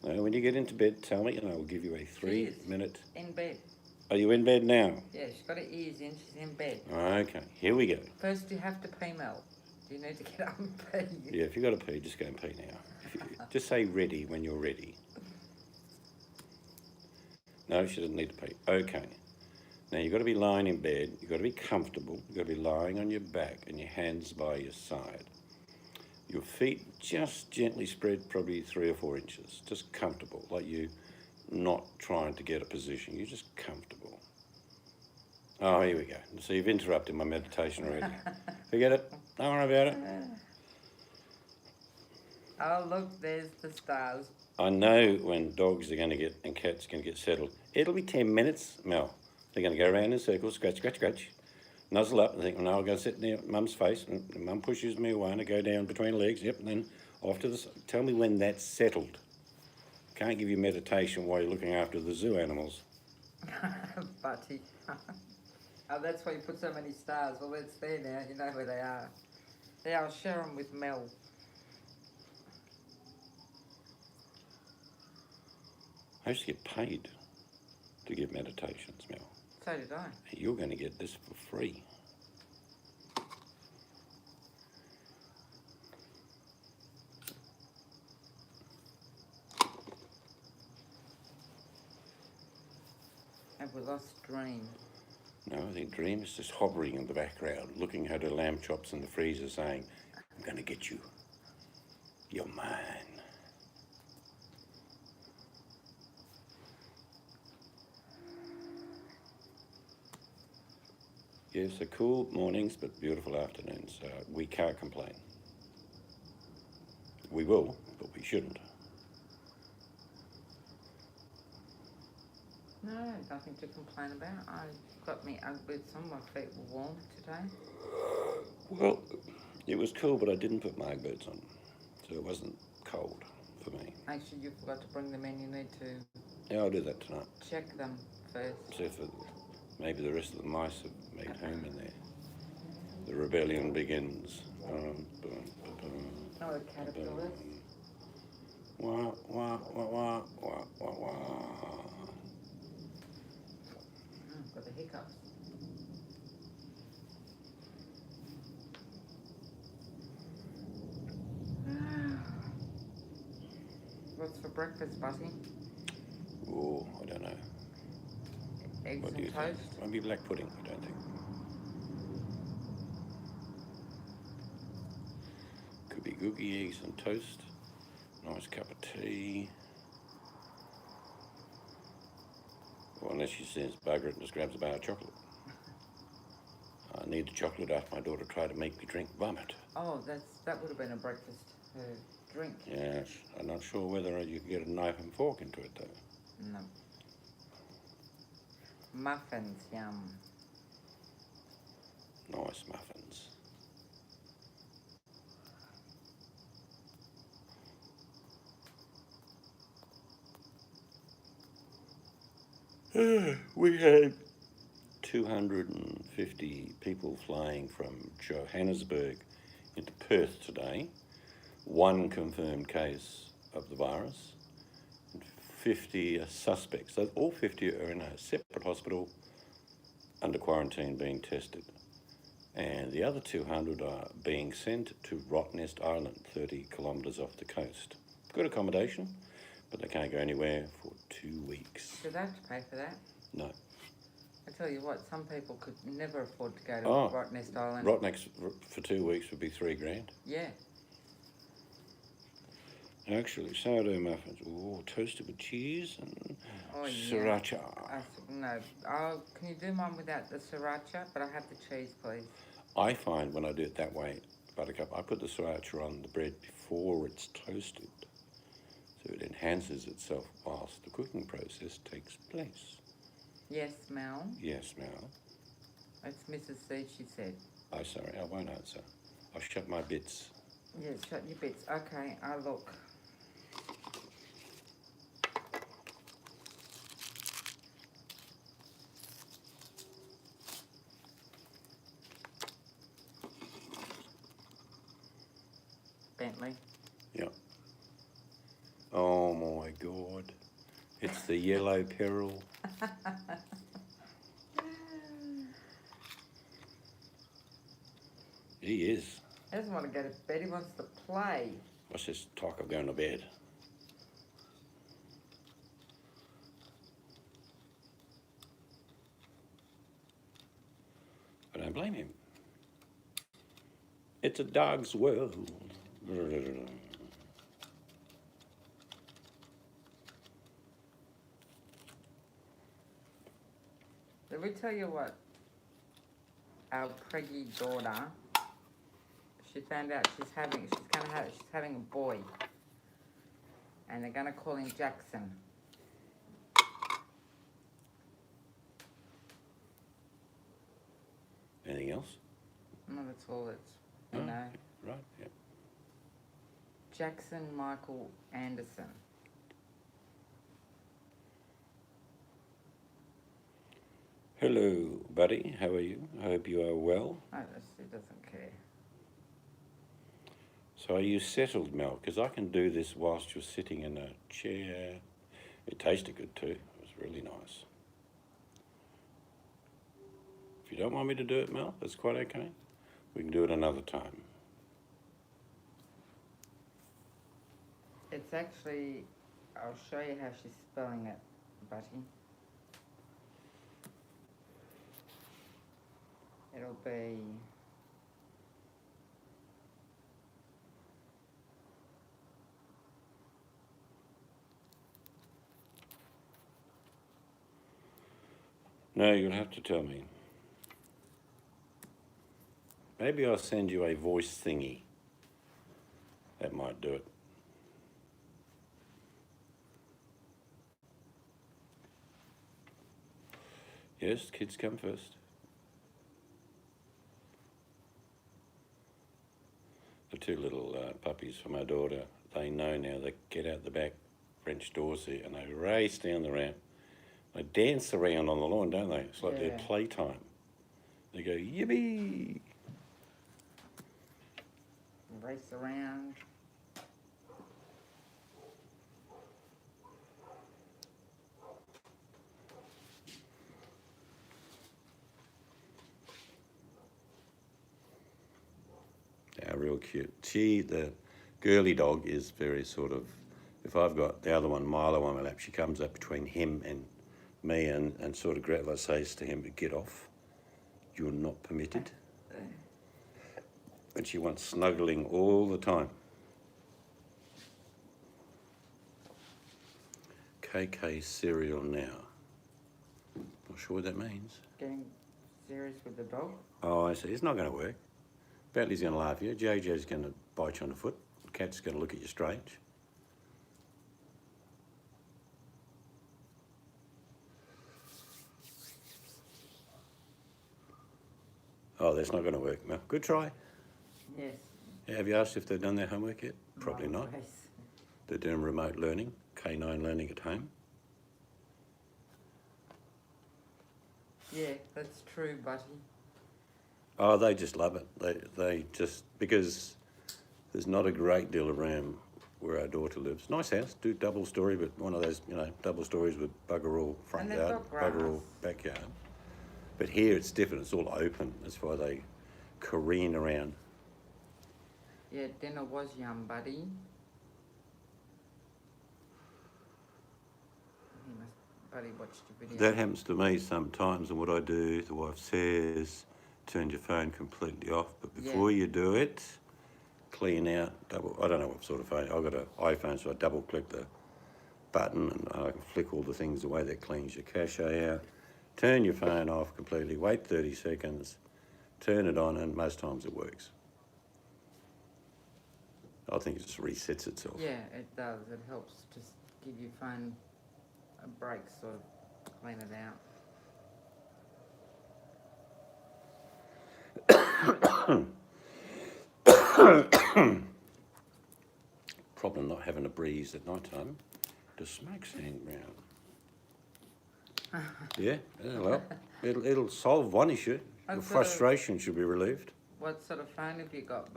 Now, when you get into bed, tell me, and I will give you a 3-minute... In bed. Are you in bed now? Yeah, she's got her ears in. She's in bed. Okay, here we go. First, you have to pee, Mel. Do you need to get up and pee? Yeah, if you've got to pee, just go and pee now. Just say ready when you're ready. No, she doesn't need to pee. Okay. Now, you've got to be lying in bed. You've got to be comfortable. You've got to be lying on your back and your hands by your side. Your feet just gently spread, probably 3 or 4 inches. Just comfortable, like you not trying to get a position. You're just comfortable. Oh, here we go. So you've interrupted my meditation already. Forget it. Don't worry about it. Oh, look, there's the stars. I know when dogs are going to get, and cats are going to get settled. It'll be 10 minutes, Mel. They're going to go around in circles, scratch, scratch, scratch, nuzzle up and think, well, now I'll go sit near Mum's face, and Mum pushes me away and I go down between her legs, yep, and then off to the side. Tell me when that's settled. Can't give you meditation while you're looking after the zoo animals. Butty. Oh, that's why you put so many stars. Well, it's there now. You know where they are. Yeah, I'll share them with Mel. I used to get paid to give meditations, Mel. So did I. You're going to get this for free. Have we lost Dream? No, I think Dream is just hovering in the background, looking at her lamb chops in the freezer saying, I'm going to get you. You're mine. Yes, so cool mornings, but beautiful afternoons. We can't complain. We will, but we shouldn't. No, nothing to complain about. I got me Ugg boots on. My feet were warm today. Well, it was cool, but I didn't put my boots on, so it wasn't cold for me. Actually, you forgot to bring them in. You need to Yeah, I'll do that tonight. check them first. See if maybe the rest of the mice have made home in there. The rebellion begins. Oh, the caterpillars. Wah, wah, wah, wah, wah, wah, wah. I've got the hiccups. What's for breakfast, Buddy? Oh, I don't know. Eggs What do you and think? toast? Won't be black pudding, I don't think. Could be googie, eggs and toast. Nice cup of tea. Well, unless she says bugger it and just grabs a bar of chocolate. I need the chocolate after my daughter tried to make me drink vomit. Oh, that would have been a breakfast drink. Yes, I'm not sure whether you can get a knife and fork into it though. No. Muffins, yum. Nice muffins. We had 250 people flying from Johannesburg into Perth today. One confirmed case of the virus. And 50 suspects. So all 50 are in a separate hospital under quarantine being tested. And the other 200 are being sent to Rottnest Island, 30 kilometres off the coast. Good accommodation, but they can't go anywhere for 2 weeks. Do they have to pay for that? No. I tell you what, some people could never afford to go to Oh, Rottnest Island. Rottnest for 2 weeks would be $3,000. Yeah. Actually, sourdough muffins. Oh, toasted with cheese and sriracha. No. Oh, can you do mine without the sriracha? But I have the cheese, please. I find when I do it that way, Buttercup, I put the sriracha on the bread before it's toasted. So it enhances itself whilst the cooking process takes place. Yes, Mel. Yes, Mel. It's Mrs. C, she said. Oh, sorry, I won't answer. I'll shut my bits. Yes, shut your bits. Okay, I look. Bentley. Yeah. Oh my God. It's the yellow peril. He is. He doesn't want to go to bed, he wants to play. What's this talk of going to bed? I don't blame him. It's a dog's world. Did we tell you what? Our preggy daughter, she found out she's having a boy. And they're gonna call him Jackson. Anything else? No, that's all it's, you Oh, know. Right, yeah. Jackson Michael Anderson. Hello, buddy. How are you? I hope you are well. Oh, she doesn't care. So are you settled, Mel? Because I can do this whilst you're sitting in a chair. It tasted good too. It was really nice. If you don't want me to do it, Mel, that's quite okay. We can do it another time. It's actually, I'll show you how she's spelling it, Buddy. It'll be No, you'll have to tell me. Maybe I'll send you a voice thingy. That might do it. Yes, kids come first. two little puppies for my daughter. They know now. They get out the back French doors there and they race down the ramp. They dance around on the lawn, don't they? It's like their Yeah. playtime. They go, yippee! Race around. Yeah, real cute. The girly dog, is very sort of, if I've got the other one, Milo, on my lap, she comes up between him and me and sort of says to him, get off. You're not permitted. And she wants snuggling all the time. KK cereal now. Not sure what that means. Getting serious with the dog. Oh, I see. It's not going to work. Bentley's going to laugh at you. JJ's going to bite you on the foot. Cat's going to look at you strange. Oh, that's not going to work, Mel. Good try. Yes. Have you asked if they've done their homework yet? Probably not. Yes. They're doing remote learning, K9 learning at home. Yeah, that's true, Buddy. Oh, they just love it. They just, because there's not a great deal around where our daughter lives. Nice house, do double story, but one of those, double stories with bugger all front And they've yard, got grass. bugger all backyard. But here it's different, it's all open. That's why they careen around. Yeah, dinner was yum, Buddy. Buddy watched your video. That happens to me sometimes, and what I do, the wife says, turn your phone completely off, but before you do it, clean out, I don't know what sort of phone, I've got an iPhone, so I double click the button and I can flick all the things away. That cleans your cache out. Turn your phone off completely, wait 30 seconds, turn it on, and most times it works. I think it just resets itself. Yeah, it does. It helps just give your phone a break, sort of clean it out. Problem not having a breeze at night time. The smoke's hanging around. Yeah, well, it'll solve one issue. Your What sort of- frustration should be relieved. What sort of phone have you got,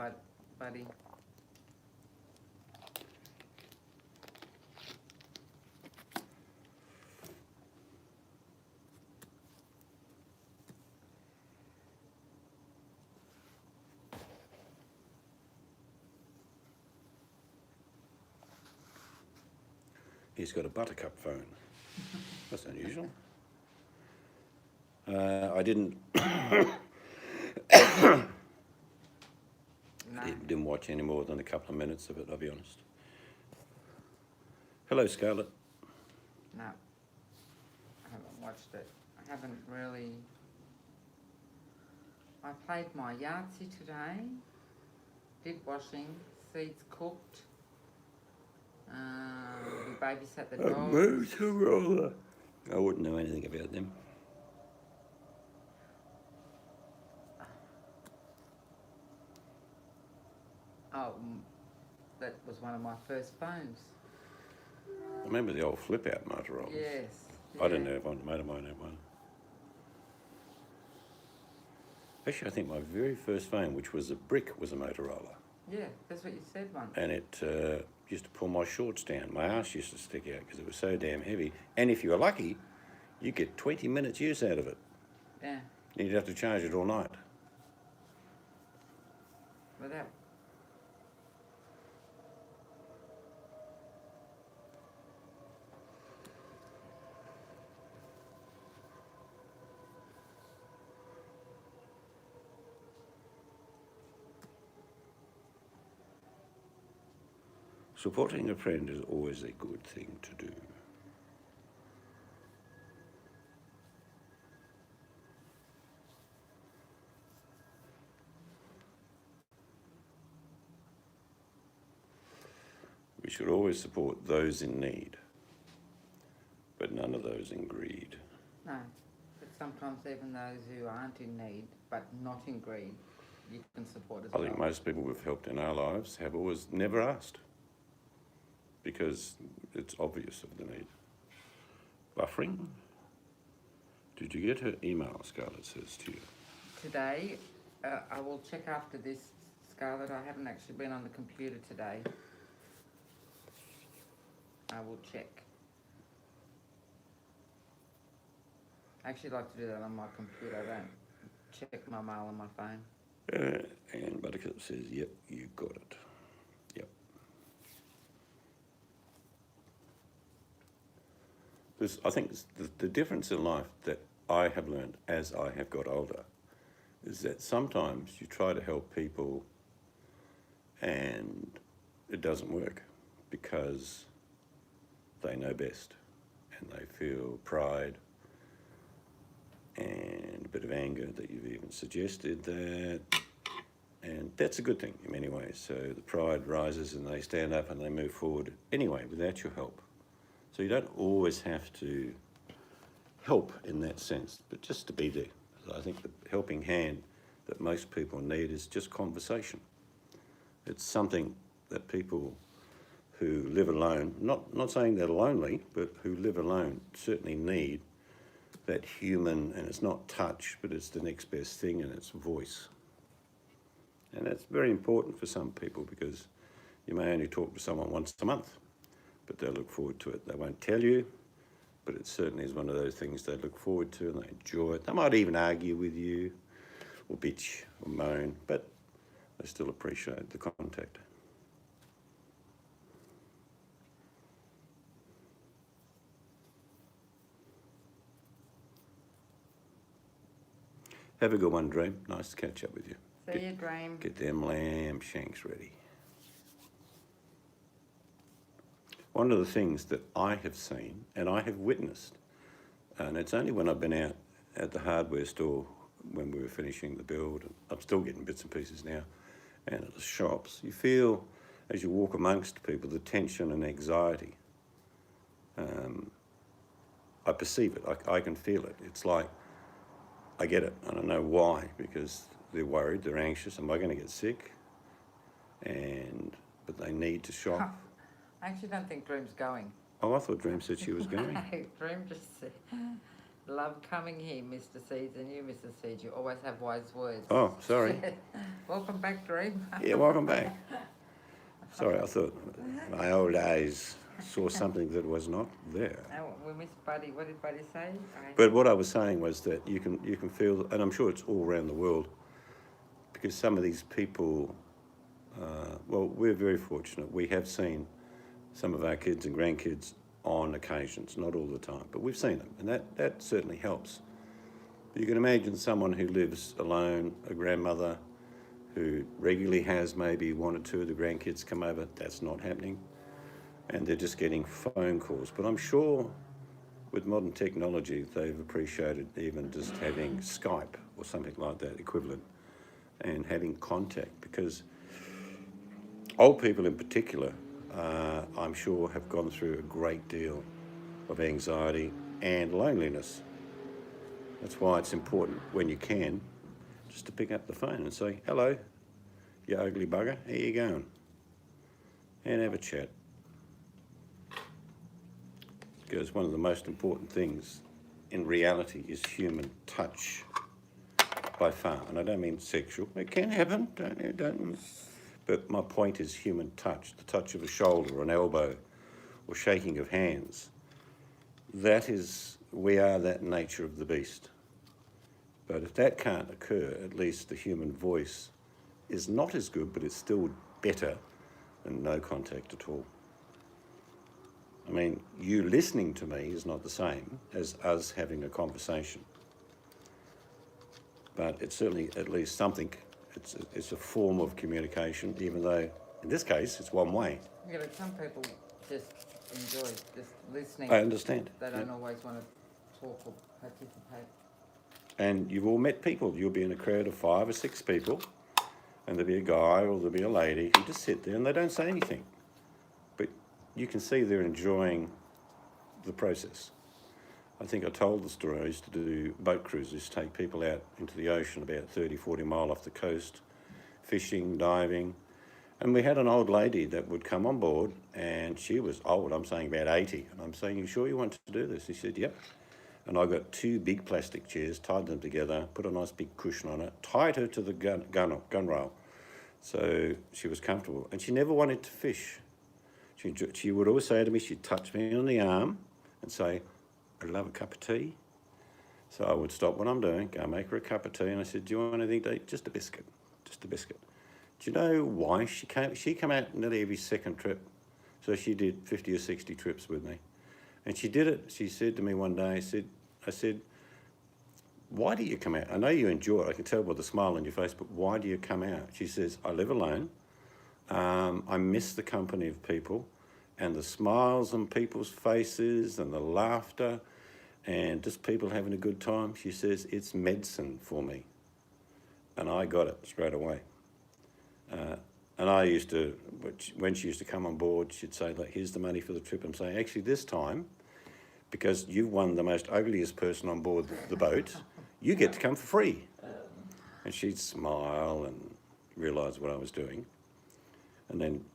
Buddy? He's got a buttercup phone. That's unusual. I didn't No. didn't watch any more than a couple of minutes of it, I'll be honest. Hello, Scarlett. No. I haven't watched it. I haven't really... I played my Yahtzee today. Did washing. Seeds cooked. We babysat the dogs. I wouldn't know anything about them. Oh, that was one of my first phones. I remember the old flip-out Motorola. Yes. I didn't have one. A mate of mine had one. Actually, I think my very first phone, which was a brick, was a Motorola. Yeah, that's what you said once. And it used to pull my shorts down. My ass used to stick out because it was so damn heavy. And if you were lucky, you get 20 minutes use out of it. Yeah. And you'd have to charge it all night. But that... Supporting a friend is always a good thing to do. We should always support those in need, but none of those in greed. No. But sometimes even those who aren't in need, but not in greed, you can support as I well. think most people we've helped in our lives have always never asked because it's obvious of the need. Buffering. Did you get her email, Scarlett says to you? Today, I will check after this, Scarlett. I haven't actually been on the computer today. I will check. I actually like to do that on my computer. I don't check my mail on my phone. And Buttercup says, yep, you got it. Yep. I think the difference in life that I have learned as I have got older is that sometimes you try to help people and it doesn't work because they know best and they feel pride and a bit of anger that you've even suggested that, and that's a good thing in many ways. So the pride rises and they stand up and they move forward anyway without your help. So you don't always have to help in that sense, but just to be there. So I think the helping hand that most people need is just conversation. It's something that people who live alone, not saying they're lonely, but who live alone certainly need that human, and it's not touch, but it's the next best thing, and it's voice. And that's very important for some people because you may only talk to someone once a month, but they'll look forward to it. They won't tell you, but it certainly is one of those things they look forward to and they enjoy it. They might even argue with you or bitch or moan, but they still appreciate the contact. Have a good one, Dream. Nice to catch up with you. See you, Dream. Get them lamb shanks ready. One of the things that I have seen and I have witnessed, and it's only when I've been out at the hardware store when we were finishing the build, and I'm still getting bits and pieces now, and at the shops, you feel as you walk amongst people the tension and anxiety. I perceive it, I can feel it. It's like, I get it, I don't know why, because they're worried, they're anxious, am I going to get sick? But they need to shop. I actually don't think Dream's going. Oh, I thought Dream said she was going. No, Dream just said, love coming here, Mr. Seeds, and you, Mr. Seeds. You always have wise words. Oh, sorry. Welcome back, Dream. Yeah, welcome back. Sorry, I thought my old eyes saw something that was not there. Oh, we missed Buddy. What did Buddy say? But what I was saying was that you can feel, and I'm sure it's all around the world, because some of these people, well, we're very fortunate. We have seen some of our kids and grandkids on occasions, not all the time, but we've seen them, and that certainly helps. But you can imagine someone who lives alone, a grandmother who regularly has maybe one or two of the grandkids come over. That's not happening, and they're just getting phone calls. But I'm sure with modern technology, they've appreciated even just having Skype or something like that equivalent and having contact, because old people in particular, I'm sure, have gone through a great deal of anxiety and loneliness. That's why it's important when you can just to pick up the phone and say, hello, you ugly bugger, how you going? And have a chat. Because one of the most important things in reality is human touch by far. And I don't mean sexual. It can happen, don't. But my point is human touch, the touch of a shoulder or an elbow or shaking of hands. That is, we are that nature of the beast. But if that can't occur, at least the human voice is not as good, but it's still better than no contact at all. I mean, you listening to me is not the same as us having a conversation. But it's certainly at least something. It's a form of communication, even though in this case it's one way. Yeah, but some people just enjoy just listening. I understand. They don't always want to talk or participate. And you've all met people. You'll be in a crowd of 5 or 6 people, and there'll be a guy or there'll be a lady who just sit there and they don't say anything. But you can see they're enjoying the process. I think I told the story. I used to do boat cruises, take people out into the ocean about 30, 40 mile off the coast fishing, diving. And we had an old lady that would come on board, and she was old, I'm saying about 80. And I'm saying, you sure you want to do this? He said, yep. And I got 2 big plastic chairs, tied them together, put a nice big cushion on it, tied her to the gun rail. So she was comfortable. And she never wanted to fish. She would always say to me, she'd touch me on the arm and say, I'd love a cup of tea. So I would stop what I'm doing, go make her a cup of tea, and I said, do you want anything to eat? Just a biscuit, just a biscuit. Do you know why she came? She came out nearly every second trip. So she did 50 or 60 trips with me. And she did it. She said to me one day, I said, why do you come out? I know you enjoy it. I can tell by the smile on your face, but why do you come out? She says, I live alone. I miss the company of people and the smiles on people's faces and the laughter and just people having a good time. She says, it's medicine for me. And I got it straight away. And I used to, when she used to come on board, she'd say, like, here's the money for the trip. And say, actually, this time, because you've won the most ugliest person on board the boat, you get to come for free. And she'd smile and realise what I was doing. And then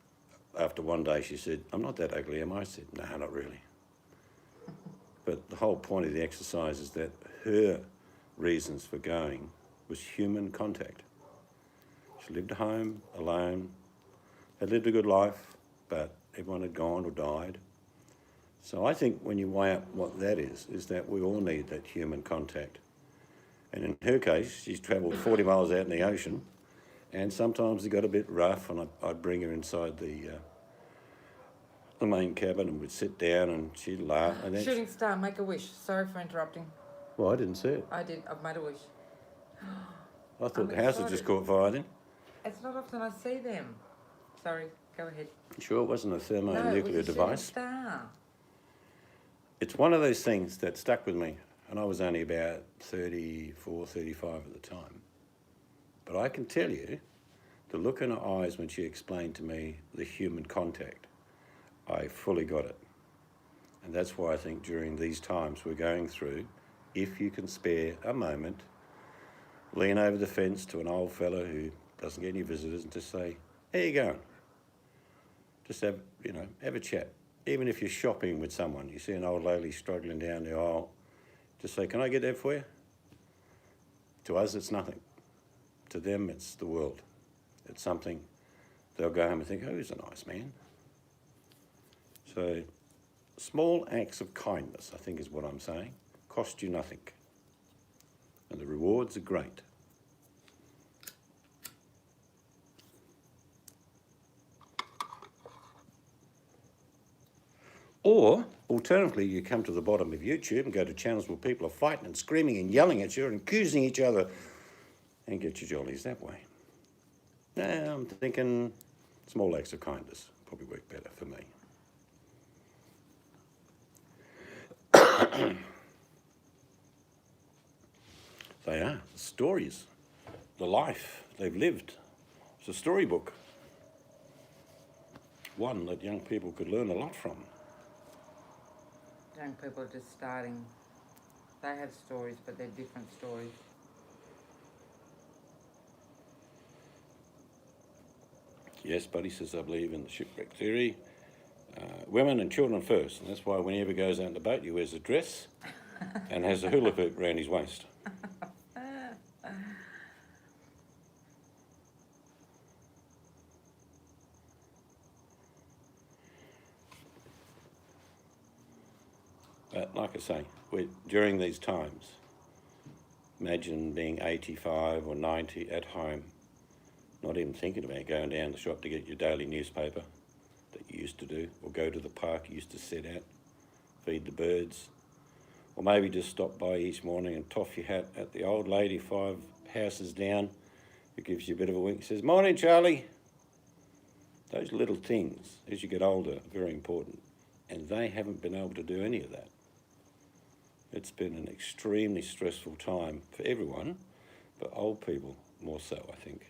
after one day, she said, I'm not that ugly, am I? I said, no, not really. But the whole point of the exercise is that her reasons for going was human contact. She lived at home, alone, had lived a good life, but everyone had gone or died. So I think when you weigh up what that is that we all need that human contact. And in her case, she's travelled 40 miles out in the ocean, and sometimes it got a bit rough, and I'd bring her inside the main cabin, and we'd sit down, and she'd laugh. And then Shooting star, make a wish. Sorry for interrupting. Well, I didn't see it. I did. I've made a wish. I thought the house had just caught fire then. It's not often I see them. Sorry, go ahead. Sure, it wasn't a thermonuclear No, it was a device. shooting star. It's one of those things that stuck with me, and I was only about 34, 35 at the time. But I can tell you, the look in her eyes when she explained to me the human contact, I fully got it. And that's why I think during these times we're going through, if you can spare a moment, lean over the fence to an old fella who doesn't get any visitors and just say, how you going? Just have a chat. Even if you're shopping with someone, you see an old lady struggling down the aisle, just say, can I get that for you? To us, it's nothing. To them, it's the world. It's something they'll go home and think, oh, he's a nice man. So small acts of kindness, I think is what I'm saying, cost you nothing. And the rewards are great. Or, alternatively, you come to the bottom of YouTube and go to channels where people are fighting and screaming and yelling at you and accusing each other and get your jollies that way. Now, I'm thinking small acts of kindness probably work better for me. They are stories, the life they've lived. It's a storybook, one that young people could learn a lot from. Young people are just starting. They have stories, but they're different stories. Yes, Buddy says, I believe in the shipwreck theory. Women and children first, and that's why when he ever goes out in the boat, he wears a dress and has a hula hoop around his waist. But like I say, during these times, imagine being 85 or 90 at home, not even thinking about going down the shop to get your daily newspaper that you used to do, or go to the park you used to sit at, feed the birds, or maybe just stop by each morning and toff your hat at the old lady 5 houses down who gives you a bit of a wink, says, morning, Charlie. Those little things, as you get older, are very important, and they haven't been able to do any of that. It's been an extremely stressful time for everyone, but old people more so, I think.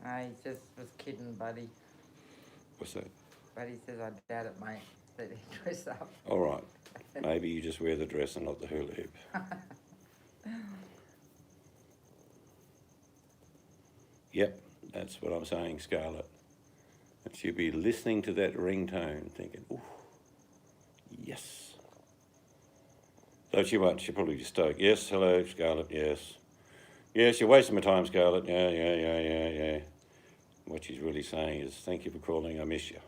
He just was kidding, Buddy. What's that? Buddy says, I doubt it, mate, that he dress up. All right. Maybe you just wear the dress and not the hula hoop. Yep, that's what I'm saying, Scarlett. And she'll be listening to that ringtone thinking, ooh, yes. So she won't, she'll probably just start, yes, hello, Scarlett, yes. Yes, you're wasting my time, Scarlett, yeah. What she's really saying is, thank you for calling, I miss you.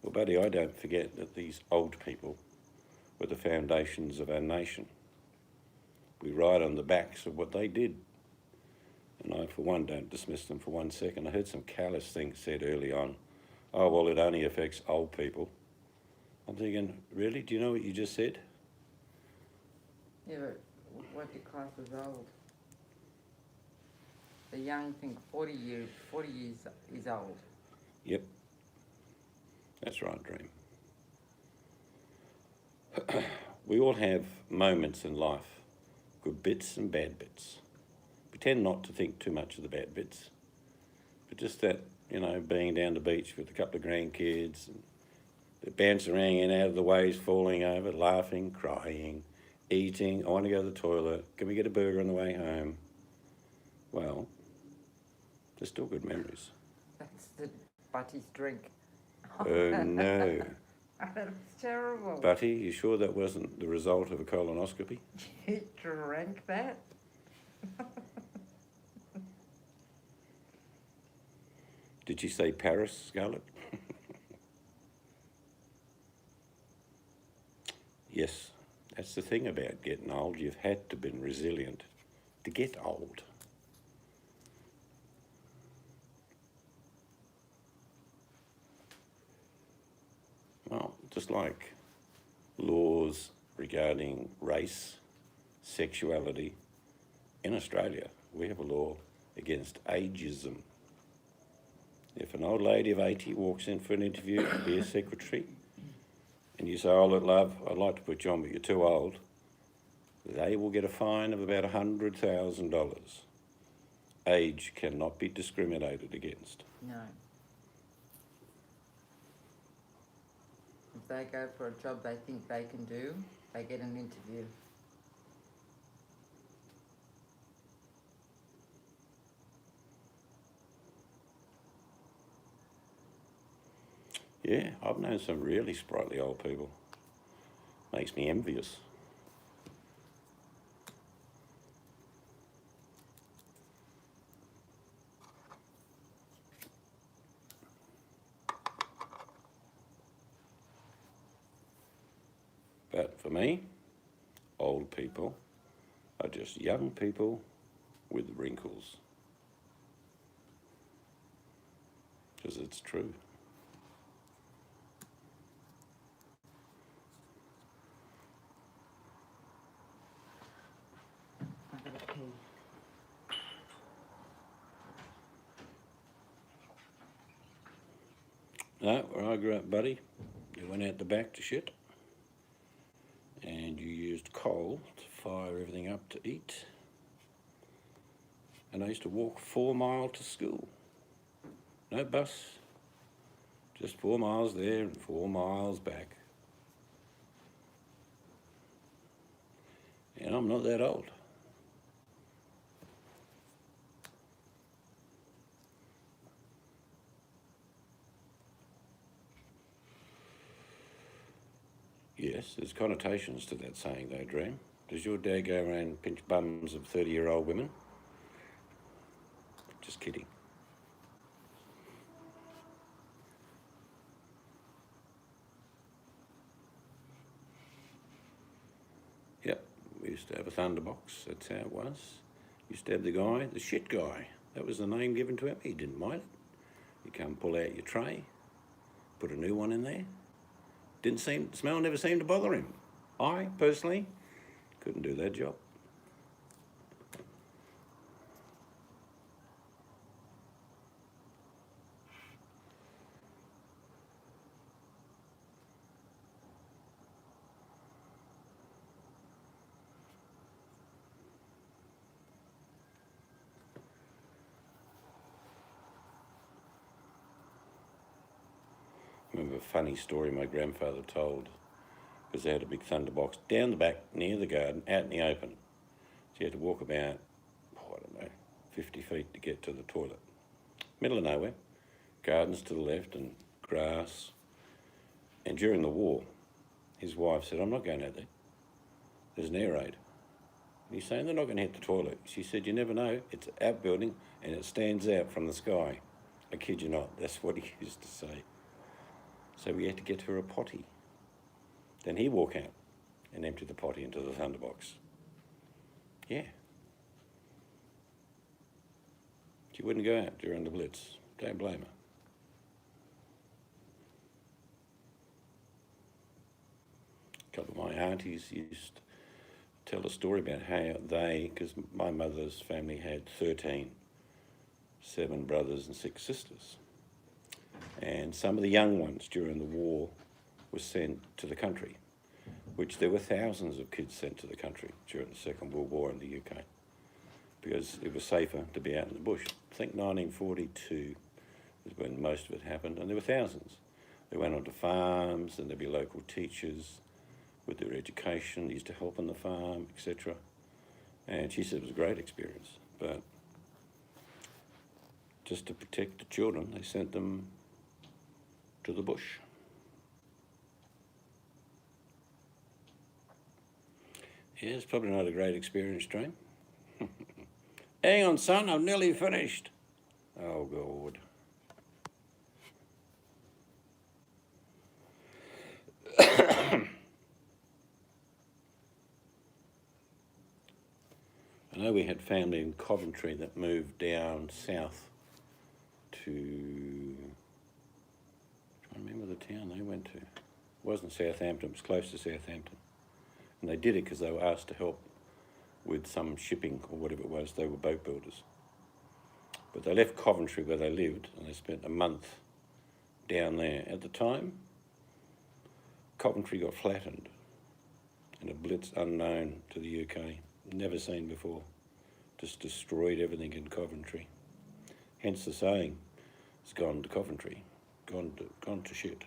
Well, buddy, I don't forget that these old people were the foundations of our nation. We ride on the backs of what they did. And I, for one, don't dismiss them for 1 second. I heard some callous things said early on. Oh, well, it only affects old people. I'm thinking, really? Do you know what you just said? Yeah, but what do you class as old? The young think 40 years is old. Yep. That's right, Dream. We all have moments in life, good bits and bad bits. We tend not to think too much of the bad bits, but just that, being down the beach with a couple of grandkids, and they're bouncing around in out of the waves, falling over, laughing, crying, eating. I want to go to the toilet. Can we get a burger on the way home? Well, they're still good memories. That's the Butty's drink. Oh, no. That was terrible. Butty, you sure that wasn't the result of a colonoscopy? You drank that? Did she say Paris, Scarlett? Yes, that's the thing about getting old. You've had to be resilient to get old. Well, just like laws regarding race, sexuality, in Australia, we have a law against ageism. If an old lady of 80 walks in for an interview to be a secretary, and you say, oh, look, love, I'd like to put you on, but you're too old, they will get a fine of about $100,000. Age cannot be discriminated against. No. If they go for a job they think they can do, they get an interview. Yeah, I've known some really sprightly old people. Makes me envious. But for me, old people are just young people with wrinkles. Because it's true. I gotta pee. No, where I grew up, buddy, you went out the back to shit and you used coal to fire everything up to eat. And I used to walk 4 miles to school. No bus, just 4 miles there and 4 miles back. And I'm not that old. Yes, there's connotations to that saying though, Dream. Does your dad go around and pinch bums of 30-year-old women? Just kidding. Yep, we used to have a thunderbox, that's how it was. Used to have the guy, the shit guy. That was the name given to him. He didn't mind it. You come pull out your tray, put a new one in there. The smell never seemed to bother him. I, personally, couldn't do that job. remember a funny story my grandfather told, because they had a big thunderbox down the back near the garden, out in the open. So you had to walk about, I don't know, 50 feet to get to the toilet. Middle of nowhere, gardens to the left and grass. And during the war, his wife said, I'm not going out there. There's an air raid. And he's saying they're not going to hit the toilet. She said, you never know. It's an outbuilding and it stands out from the sky. I kid you not, that's what he used to say. So we had to get her a potty. Then he'd walk out and empty the potty into the thunderbox. Yeah. She wouldn't go out during the Blitz. Don't blame her. A couple of my aunties used to tell a story about how they, because my mother's family had 13, 7 brothers and 6 sisters. And some of the young ones during the war were sent to the country, which there were thousands of kids sent to the country during the Second World War in the UK, because it was safer to be out in the bush. I think 1942 is when most of it happened, and there were thousands. They went onto farms, and there'd be local teachers with their education, used to help on the farm, etc. And she said it was a great experience, but just to protect the children, they sent them to the bush. Yeah, it's probably not a great experience, Dream. Hang on, son, I'm nearly finished. Oh, God. I know we had family in Coventry that moved down south to, I remember the town they went to. It wasn't Southampton, it was close to Southampton. And they did it because they were asked to help with some shipping or whatever it was. They were boat builders. But they left Coventry where they lived and they spent a month down there. At the time, Coventry got flattened in a blitz unknown to the UK, never seen before. Just destroyed everything in Coventry. Hence the saying, it's gone to Coventry, gone to shit.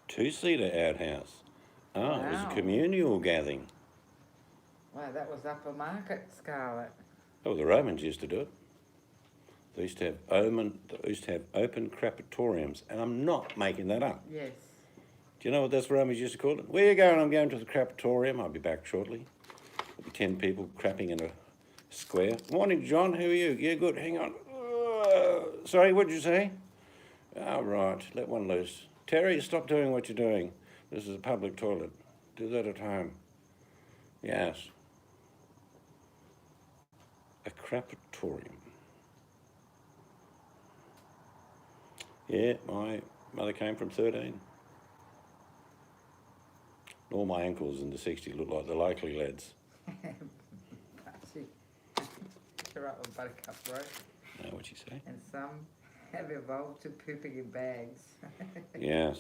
Two-seater outhouse. Ah, it was Wow. a communal gathering. Wow, that was upper market, Scarlett. Oh, the Romans used to do it. They used to have open crematoriums, and I'm not making that up. Yes. Do you know what those Romans used to call it? Where are you going? I'm going to the crematorium. I'll be back shortly. There'll be 10 people crapping in a square. Morning, John. How are you? Yeah, good. Hang on. Sorry, what did you say? Oh, right. Let one loose. Terry, stop doing what you're doing. This is a public toilet. Do that at home. Yes. A crematorium. Yeah, my mother came from 13. All my uncles in the 60s look like the likely lads. They're up with Buttercup Road. Know what you say? And some have evolved to pooping in bags. Yes.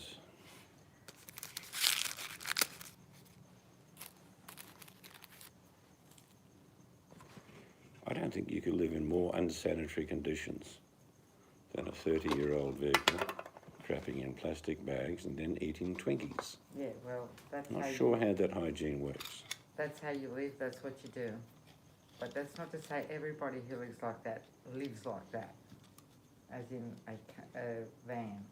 I don't think you could live in more unsanitary conditions than a 30-year-old vehicle crapping in plastic bags and then eating Twinkies. Yeah, well, that's Not how sure how that hygiene works. that's how you live, that's what you do. But that's not to say everybody who lives like that, as in a van.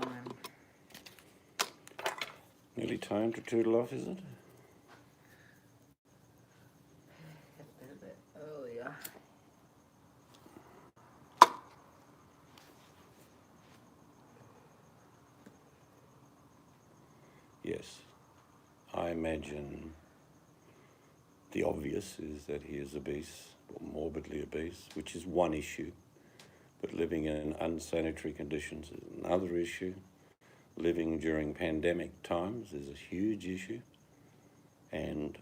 Time. Nearly time to toodle off, is it? A little bit earlier. Yes. I imagine the obvious is that he is obese, or morbidly obese, which is one issue. But living in unsanitary conditions is another issue. Living during pandemic times is a huge issue. And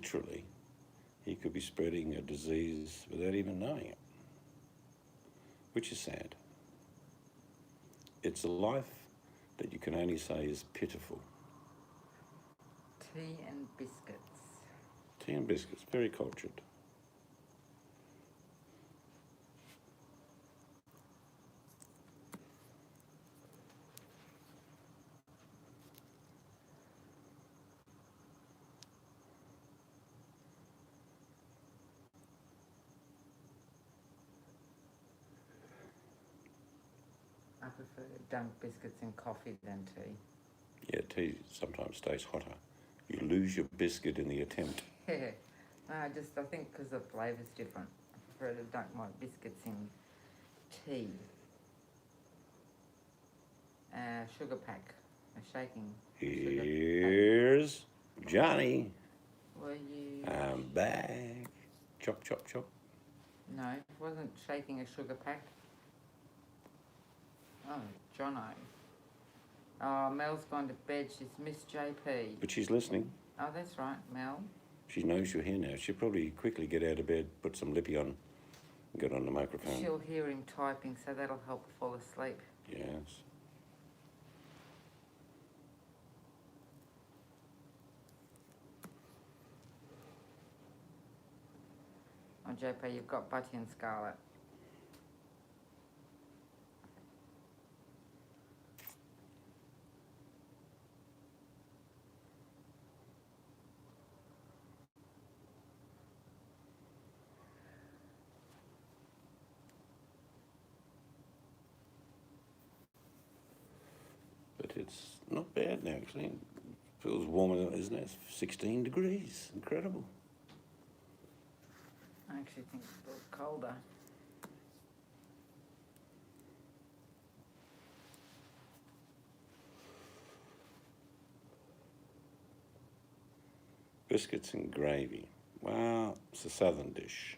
literally, he could be spreading a disease without even knowing it, which is sad. It's a life that you can only say is pitiful. Tea and biscuits. Tea and biscuits, very cultured. I prefer to dunk biscuits in coffee than tea. Yeah, tea sometimes stays hotter. You lose your biscuit in the attempt. Yeah. No, I think because the flavour's different. I prefer to dunk my biscuits in tea. Sugar pack. A shaking sugar pack. Here's Johnny. Were you... I'm back. Chop, chop, chop. No, it wasn't shaking a sugar pack. Oh, Jono. Oh, Mel's gone to bed. She's missed JP. But she's listening. Oh, that's right, Mel. She knows you're here now. She'll probably quickly get out of bed, put some lippy on, and get on the microphone. She'll hear him typing, so that'll help her fall asleep. Yes. Oh, JP, you've got Butty and Scarlet. But it's not bad now, actually. It feels warmer, isn't it? It's 16 degrees. Incredible. I actually think it's a little colder. Biscuits and gravy. Well, it's a southern dish.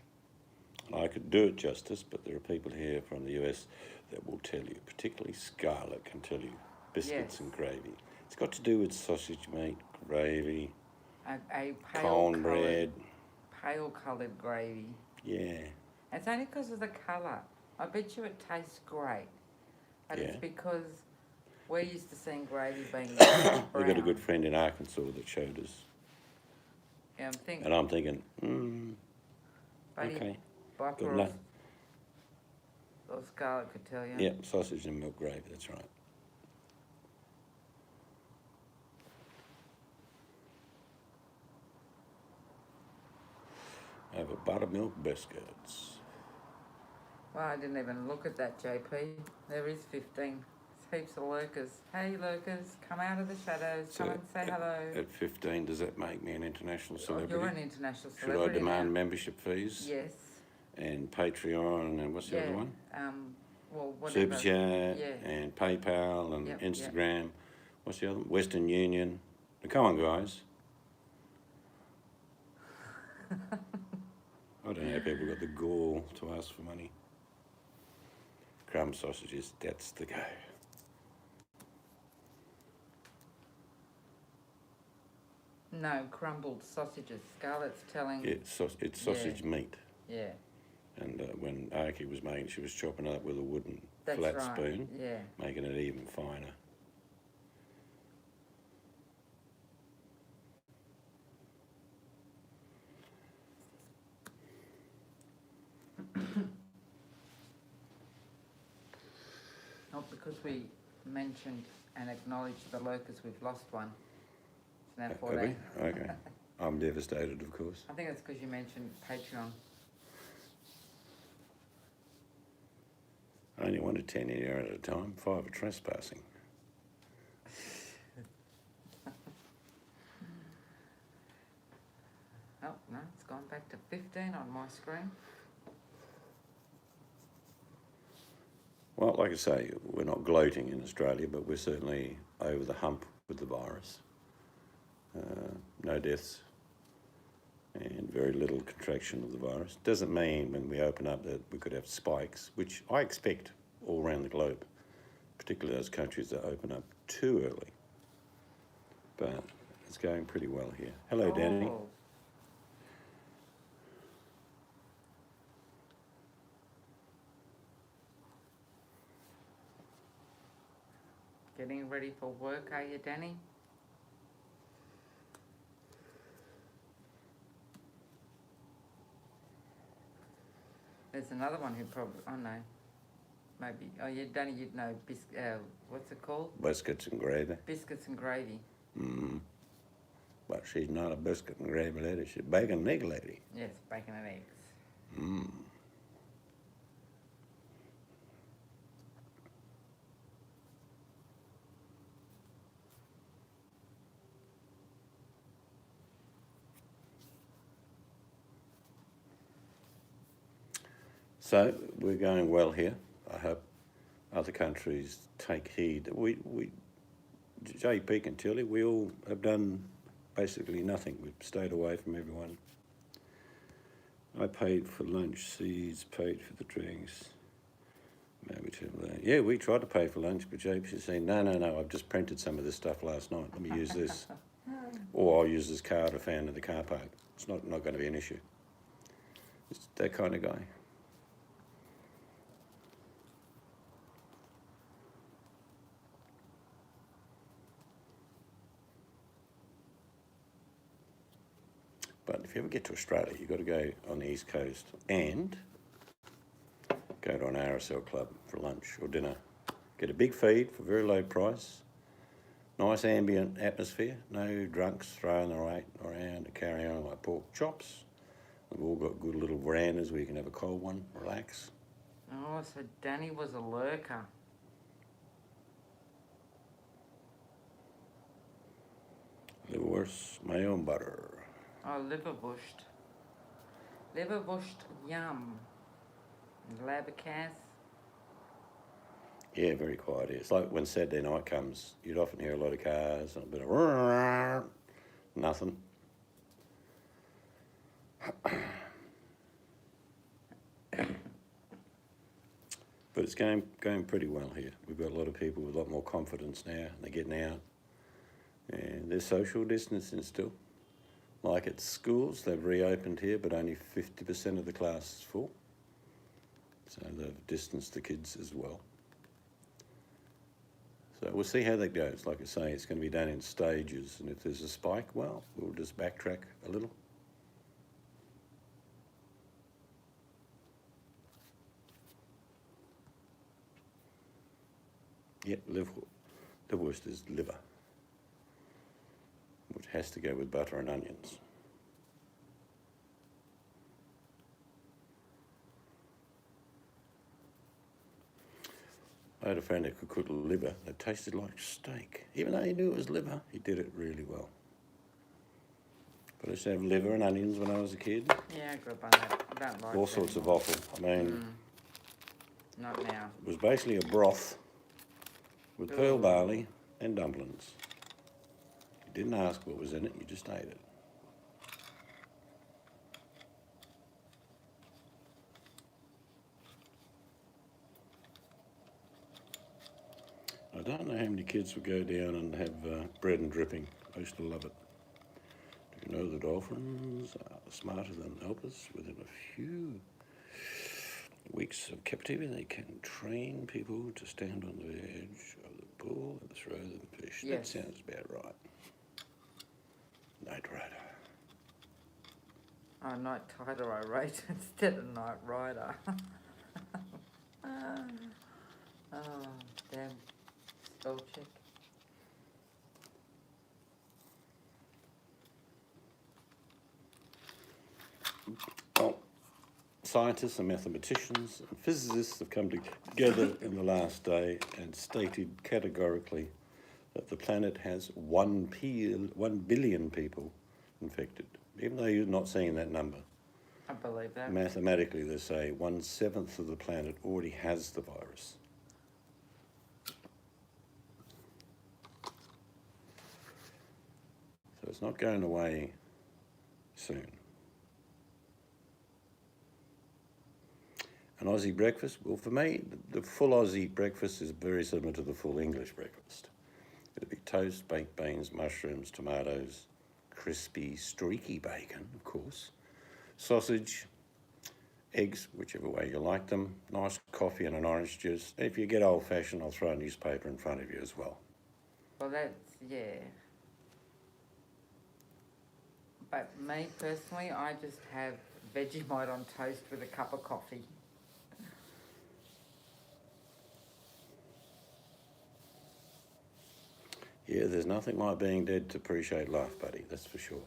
I could do it justice, but there are people here from the US that will tell you, particularly Scarlett can tell you, biscuits Yes. and gravy. It's got to do with sausage meat, gravy, A cornbread. pale coloured gravy. Yeah. It's only because of the colour. I bet you it tastes great. But it's Yeah. because we're used to seeing gravy being We've got a brown. good friend in Arkansas that showed us. Yeah, I'm thinking. And I'm thinking, Buddy okay. Buck Good or, enough. or Scarlett could tell you. Yeah, sausage and milk gravy, that's right. Over buttermilk biscuits. Well, I didn't even look at that, JP. There is 15. There's heaps of lurkers. Hey, lurkers, come out of the shadows. So come and say hello. At 15, does that make me an international Oh, celebrity? you're an international Should I celebrity demand now. membership fees? Yes. And Patreon and what's the other one? Well, whatever. Super Chat Yeah. and PayPal and Yep, Instagram. What's the other one? Western Union. Now, come on, guys. I don't know how people got the gall to ask for money. Crumb sausages, that's the go. No, crumbled sausages. Scarlett's telling. Yeah, it's sausage meat. Yeah, And when Arkie was making, she was chopping it up with a wooden that's flat right. spoon, Yeah. making it even finer. Not because we mentioned and acknowledged the locust, we've lost one. It's now Have 14. we? Okay. I'm devastated, of course. I think it's because you mentioned Patreon. Only 1 to 10 here at a time. 5 are trespassing. Oh, no, it's gone back to 15 on my screen. Well, like I say, we're not gloating in Australia, but we're certainly over the hump with the virus. No deaths and very little contraction of the virus. Doesn't mean when we open up that we could have spikes, which I expect all around the globe, particularly those countries that open up too early. But it's going pretty well here. Hello, Danny. Oh, getting ready for work, are you, Danny? There's another one who probably, oh no, maybe, oh yeah, Danny, you'd know, what's it called? Biscuits and gravy. Biscuits and gravy. Mm. But she's not a biscuit and gravy lady, she's a bacon and egg lady. Yes, bacon and eggs. Mm. So we're going well here. I hope other countries take heed. JP can tell you, we all have done basically nothing. We've stayed away from everyone. I paid for lunch, Seeds paid for the drinks. Maybe too late. Yeah, we tried to pay for lunch, but JP said, no, I've just printed some of this stuff last night. Let me use this. Or I'll use this card I found in the car park. It's not going to be an issue. It's that kind of guy. But if you ever get to Australia, you've got to go on the East Coast and go to an RSL club for lunch or dinner. Get a big feed for a very low price. Nice ambient atmosphere. No drunks throwing the weight around to carry on like pork chops. We've all got good little verandas where you can have a cold one, relax. Oh, so Danny was a lurker. Liverwurst, mayo and butter. Oh, liverwurst. Liverwurst, yum. And Labercas. Yeah, very quiet here. It's like when Saturday night comes, you'd often hear a lot of cars and a bit of nothing. But it's going pretty well here. We've got a lot of people with a lot more confidence now. They're getting out. And there's social distancing still. Like at schools, they've reopened here, but only 50% of the class is full. So they've distanced the kids as well. So we'll see how that goes. Like I say, it's going to be done in stages. And if there's a spike, well, we'll just backtrack a little. Yep, liverwurst is liver, which has to go with butter and onions. I had a friend that could cook liver that tasted like steak. Even though he knew it was liver, he did it really well. But I used to have liver and onions when I was a kid. Yeah, I grew up on that. I don't like All that sorts of anymore. offal. I mean, Not now. it was basically a broth with pearl Ooh. barley and dumplings. You didn't ask what was in it, you just ate it. I don't know how many kids would go down and have bread and dripping. I used to love it. Do you know the dolphins are smarter than elpers? Within a few weeks of captivity, they can train people to stand on the edge of the pool and throw them fish. Yes. That sounds about right. Night Rider. Oh, Night Tider I wrote instead of Night Rider. Oh, damn. Spell check. Well, scientists and mathematicians and physicists have come together in the last day and stated categorically that the planet has 1 billion people infected. Even though you're not seeing that number, I believe that. mathematically they say 1/7 of the planet already has the virus. So it's not going away soon. An Aussie breakfast? Well, for me, the full Aussie breakfast is very similar to the full English breakfast. It'll be toast, baked beans, mushrooms, tomatoes, crispy, streaky bacon, of course, sausage, eggs, whichever way you like them, nice coffee and an orange juice. If you get old-fashioned, I'll throw a newspaper in front of you as well. Well, that's, yeah. But me personally, I just have Vegemite on toast with a cup of coffee. Yeah, there's nothing like being dead to appreciate life, buddy, that's for sure.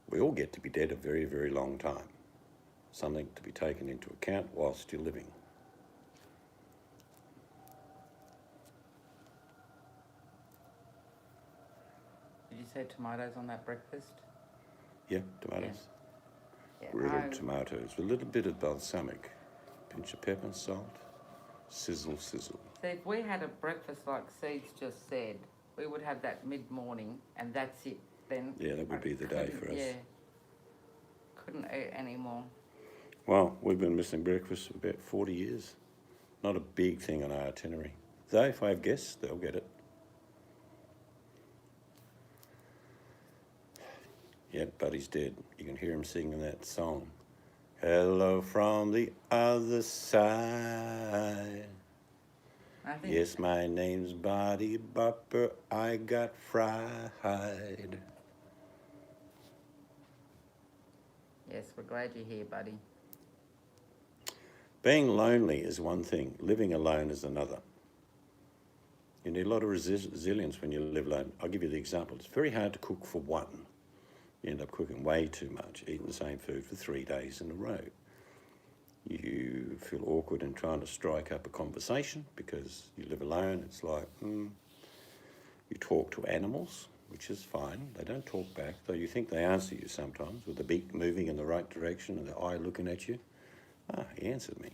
We all get to be dead a very, very long time. Something to be taken into account whilst you're living. Did you say tomatoes on that breakfast? Yeah, tomatoes. Yeah, Grilled tomatoes with a little bit of balsamic, pinch of pepper, salt, sizzle, sizzle. See, if we had a breakfast like Seeds just said, we would have that mid-morning and that's it. Then Yeah, that would be the day for us. Yeah, couldn't eat anymore. Well, we've been missing breakfast for about 40 years. Not a big thing on our itinerary. Though if I have guests, they'll get it. Yep, Buddy's dead. You can hear him singing that song. Hello from the other side. I think Yes, my name's Buddy Bopper. I got fried. Yes, we're glad you're here, buddy. Being lonely is one thing. Living alone is another. You need a lot of resilience when you live alone. I'll give you the example. It's very hard to cook for one. You end up cooking way too much, eating the same food for 3 days in a row. You feel awkward in trying to strike up a conversation because you live alone. It's like, you talk to animals, which is fine. They don't talk back, though you think they answer you sometimes with the beak moving in the right direction and the eye looking at you. Ah, he answered me.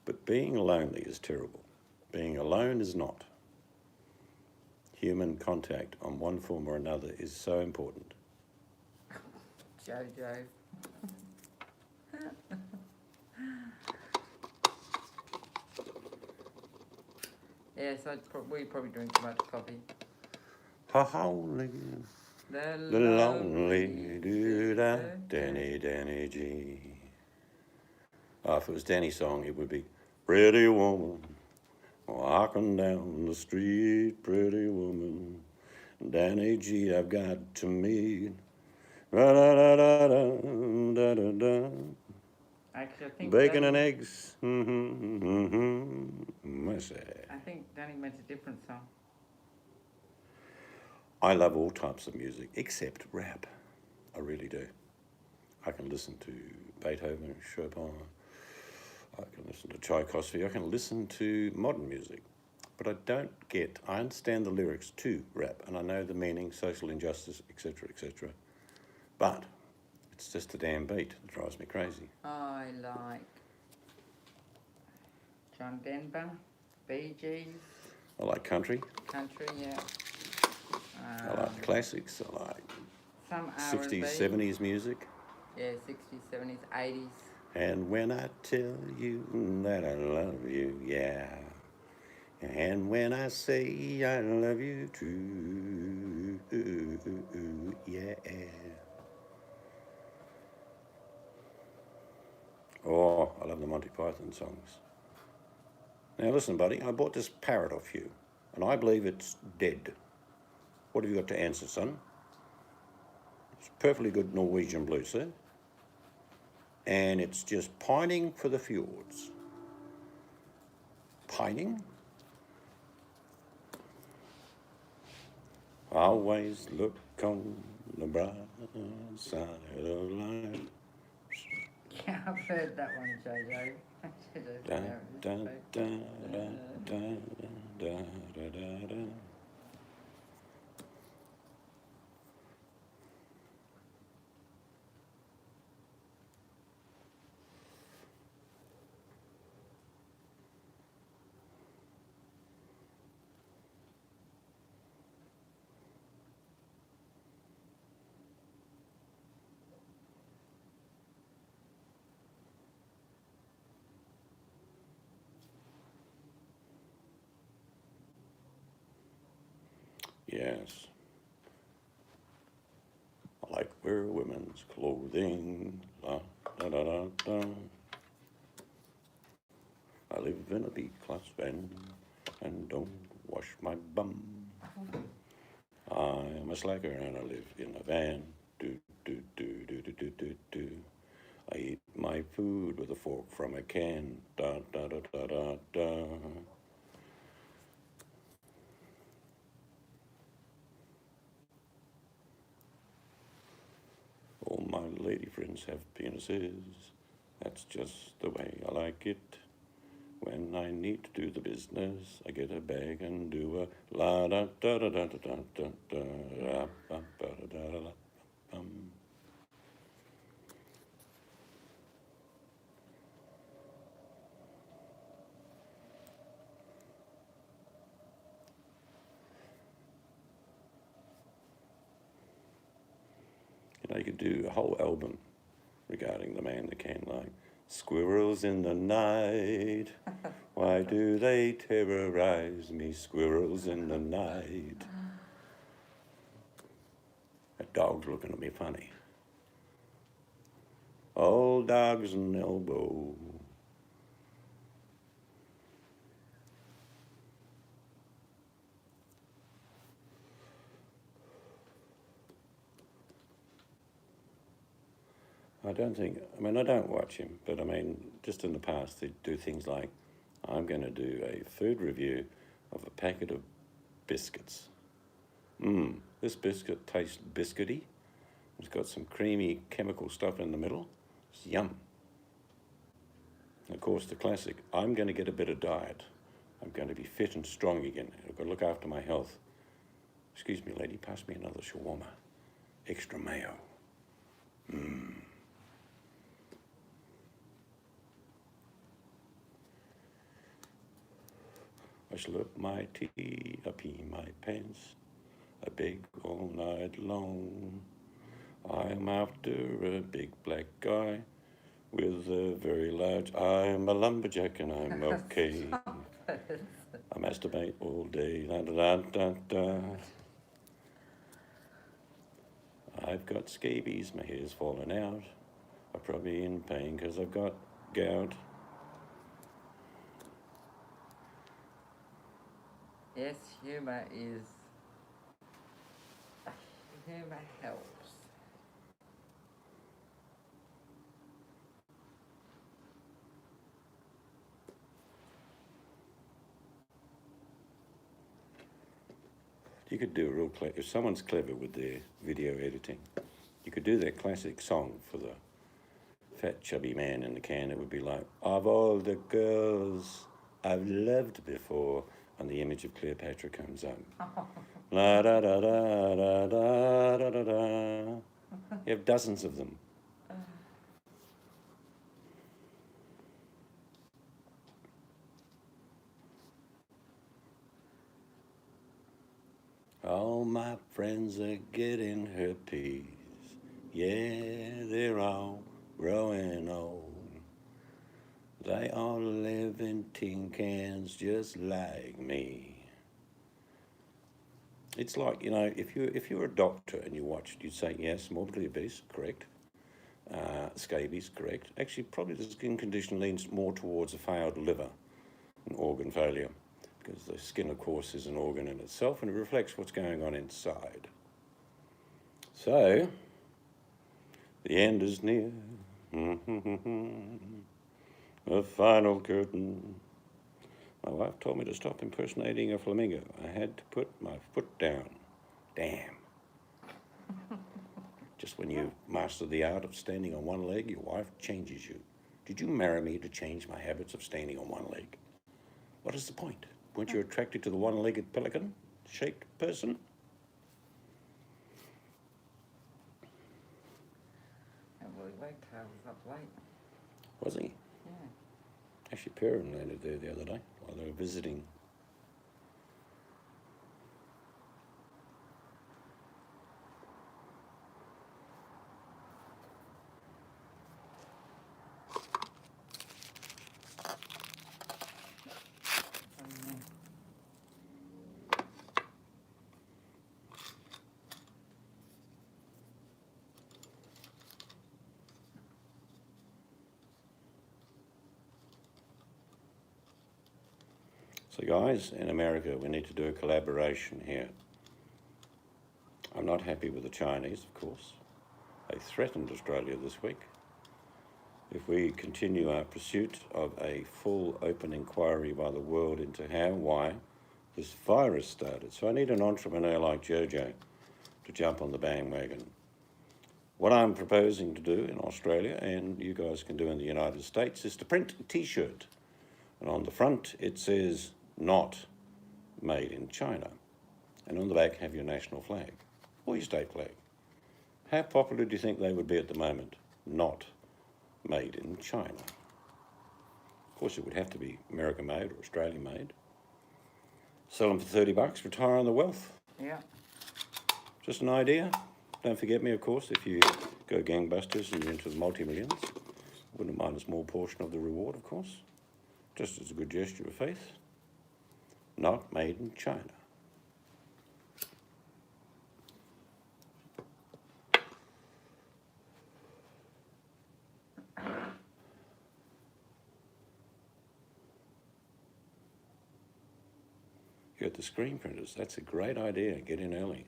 But being lonely is terrible. Being alone is not. Human contact on one form or another is so important. Jojo. Yeah, so we probably drink too much coffee. Holy, The the lonely do-da, Danny, Danny G. Oh, if it was Danny's song, it would be Pretty Woman, walking down the street, pretty woman, Danny G, I've got to meet. Da-da-da-da-da-da-da-da. Actually, I think Bacon Danny, and eggs. Mercy. I think Danny meant a different song. I love all types of music except rap. I really do. I can listen to Beethoven, Chopin. I can listen to Tchaikovsky. I can listen to modern music. But I understand the lyrics to rap and I know the meaning, social injustice, etc., etc. But it's just a damn beat that drives me crazy. I like John Denver, Bee Gees, I like country. country, yeah. I like the classics. I like Some 60s, R&B. 70s music. Yeah, 60s, 70s, 80s. And when I tell you that I love you, yeah. And when I say I love you too, yeah. Oh, I love the Monty Python songs. Now listen, buddy, I bought this parrot off you, and I believe it's dead. What have you got to answer, son? It's perfectly good Norwegian blue, sir. And it's just pining for the fjords. Pining? Always look on the bright side of life. Yeah, I've heard that one, Jojo. Da, da, da, da, da, da, da, da, da. Yes. I like wear women's clothing. La, da, da, da, da. I live in a B-class van and don't wash my bum. I'm a slacker and I live in a van. Do, do, do, do, do, do, do, do. I eat my food with a fork from a can. Da, da, da, da, da, da. All my lady friends have penises. That's just the way I like it. When I need to do the business, I get a bag and do a la da da da da da da da da da da da da da da. You know, you could do a whole album regarding the man that can, like squirrels in the night. Why do they terrorize me? Squirrels in the night. That dog's looking at me funny. Old dog's an elbow. I don't watch him, but I mean, just in the past, they'd do things like, I'm going to do a food review of a packet of biscuits. This biscuit tastes biscuity. It's got some creamy chemical stuff in the middle. It's yum. And of course, the classic, I'm going to get a better diet. I'm going to be fit and strong again. I've got to look after my health. Excuse me, lady, pass me another shawarma. Extra mayo. I slurp my tea, I pee my pants, I beg all night long. I'm after a big black guy with a very large, I'm a lumberjack and I'm okay. I masturbate all day, da da da da. I've got scabies, my hair's fallen out. I'm probably in pain because I've got gout. Yes, humour helps. You could do if someone's clever with their video editing, you could do that classic song for the fat chubby man in the can. It would be like, of all the girls I've loved before, and the image of Cleopatra comes up. La da da da da da da da da. You have dozens of them. All my friends are getting herpes. Yeah, they're all growing old. They all live in tin cans just like me. It's like, you know, if you're a doctor and you watched, you'd say, yes, morbidly obese, correct. Scabies, correct. Actually, probably the skin condition leans more towards a failed liver and organ failure, because the skin, of course, is an organ in itself and it reflects what's going on inside. So, the end is near. The final curtain. My wife told me to stop impersonating a flamingo. I had to put my foot down. Damn. Just when you master the art of standing on one leg, your wife changes you. Did you marry me to change my habits of standing on one leg? What is the point? Weren't you attracted to the one-legged pelican-shaped person? And Willie Wagtail was up late. Was he? Yeah. Actually, Perrin landed there the other day while they were visiting. So guys, in America, we need to do a collaboration here. I'm not happy with the Chinese, of course. They threatened Australia this week. If we continue our pursuit of a full open inquiry by the world into how, why this virus started. So I need an entrepreneur like Jojo to jump on the bandwagon. What I'm proposing to do in Australia, and you guys can do in the United States, is to print a t-shirt. And on the front it says, not made in China. And on the back have your national flag, or your state flag. How popular do you think they would be at the moment? Not made in China. Of course, it would have to be American made or Australian made. Sell them for $30, retire on the wealth. Yeah. Just an idea. Don't forget me, of course, if you go gangbusters and you're into the multi-millions. Wouldn't mind a small portion of the reward, of course. Just as a good gesture of faith. Not made in China. You got the screen printers. That's a great idea. Get in early.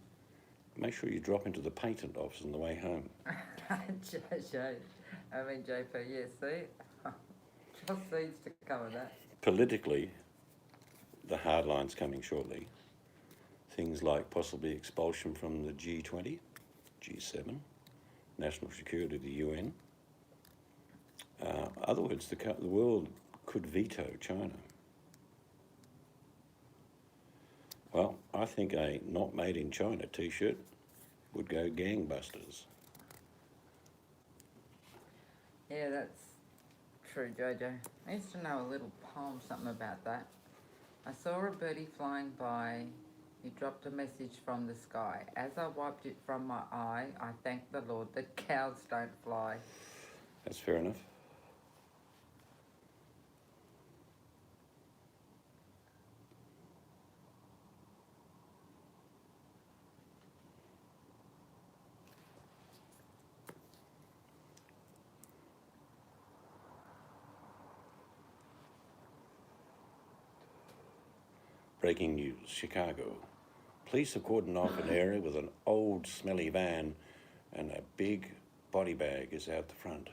Make sure you drop into the patent office on the way home. JP, yeah, see? Just seeds to cover that. Politically, the hard line's coming shortly. Things like possibly expulsion from the G20, G7, national security of the UN. Other words, the world could veto China. Well, I think a not made in China t-shirt would go gangbusters. Yeah, that's true, Jojo. I used to know a little poem, something about that. I saw a birdie flying by. He dropped a message from the sky. As I wiped it from my eye, I thanked the Lord that cows don't fly. That's fair enough. Breaking news, Chicago. Police have cordoned off an area with an old smelly van and a big body bag is out the front.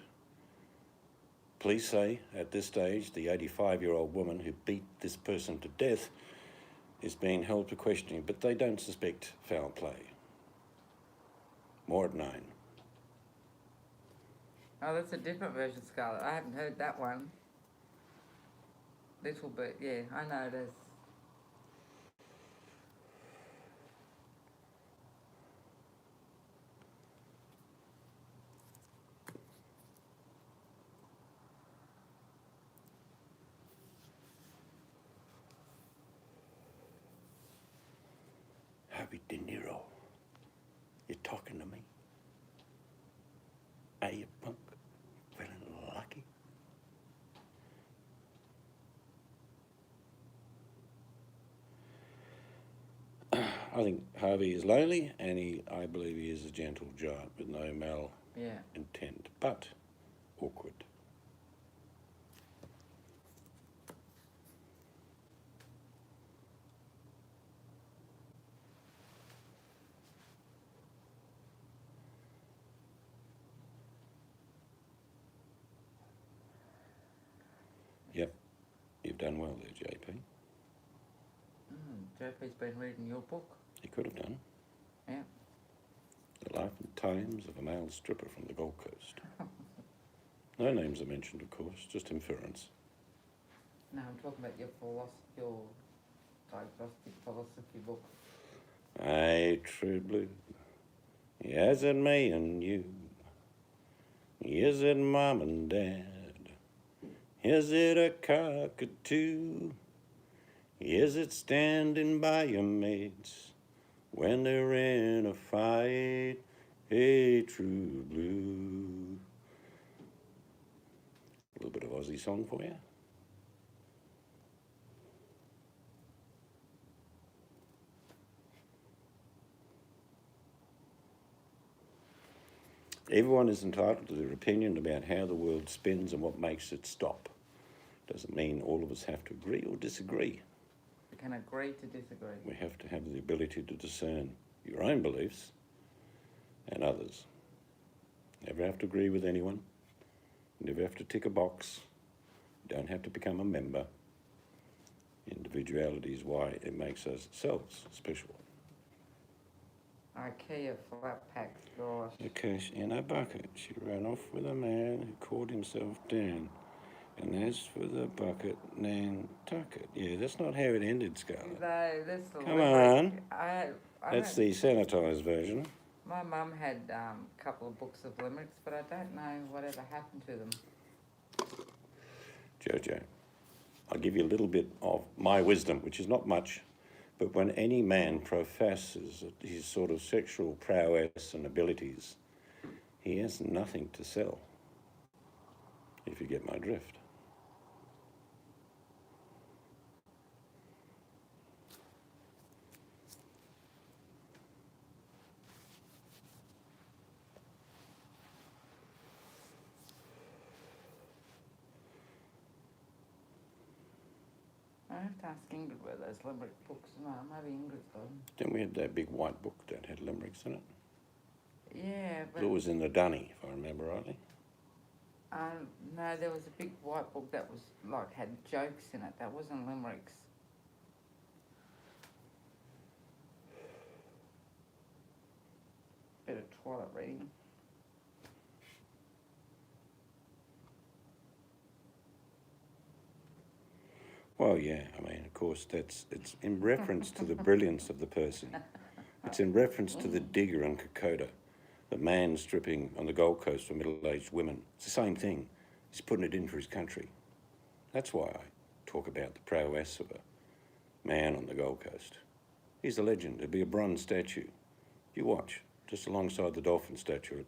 Police say at this stage the 85-year-old woman who beat this person to death is being held for questioning, but they don't suspect foul play. More at 9. Oh, that's a different version, Scarlett. I haven't heard that one. Little bit, yeah, I know it is. Harvey De Niro, you're talking to me? Are you punk? Feeling lucky? I think Harvey is lonely, and I believe he is a gentle giant with no malintent, but awkward. Yep, you've done well there, JP. JP's been reading your book. He could have done. Yeah. The Life and Times of a Male Stripper from the Gold Coast. No names are mentioned, of course, just inference. No, I'm talking about your diagnostic philosophy book. Aye, true blue. Yes, it me and you. Is it mom and dad? Is it a cockatoo? Is it standing by your mates when they're in a fight? Hey, true blue. A little bit of Aussie song for you. Everyone is entitled to their opinion about how the world spins and what makes it stop. Doesn't mean all of us have to agree or disagree. can agree to disagree. We have to have the ability to discern your own beliefs and others. Never have to agree with anyone. Never have to tick a box. You don't have to become a member. Individuality is why it makes ourselves special. IKEA flat packs, gosh. The cash in a bucket. She ran off with a man who called himself Dan. And as for the bucket, Nantucket. Yeah, that's not how it ended, Scarlett. No, that's the Come limerick. on. I That's don't- the sanitised version. My mum had a couple of books of limericks, but I don't know whatever happened to them. Jojo, I'll give you a little bit of my wisdom, which is not much, but when any man professes his sort of sexual prowess and abilities, he has nothing to sell, if you get my drift. I have to ask Ingrid where those limerick books are. Maybe Ingrid's got them. Then we had that big white book that had limericks in it. Yeah, but It was in the dunny, if I remember rightly. no, there was a big white book that was like had jokes in it. That wasn't limericks. Bit of toilet reading. Well, yeah, I mean, of course, it's in reference to the brilliance of the person. It's in reference to the digger in Kokoda, the man stripping on the Gold Coast for middle-aged women. It's the same thing. He's putting it in for his country. That's why I talk about the prowess of a man on the Gold Coast. He's a legend. There'll be a bronze statue. You watch, just alongside the dolphin statue at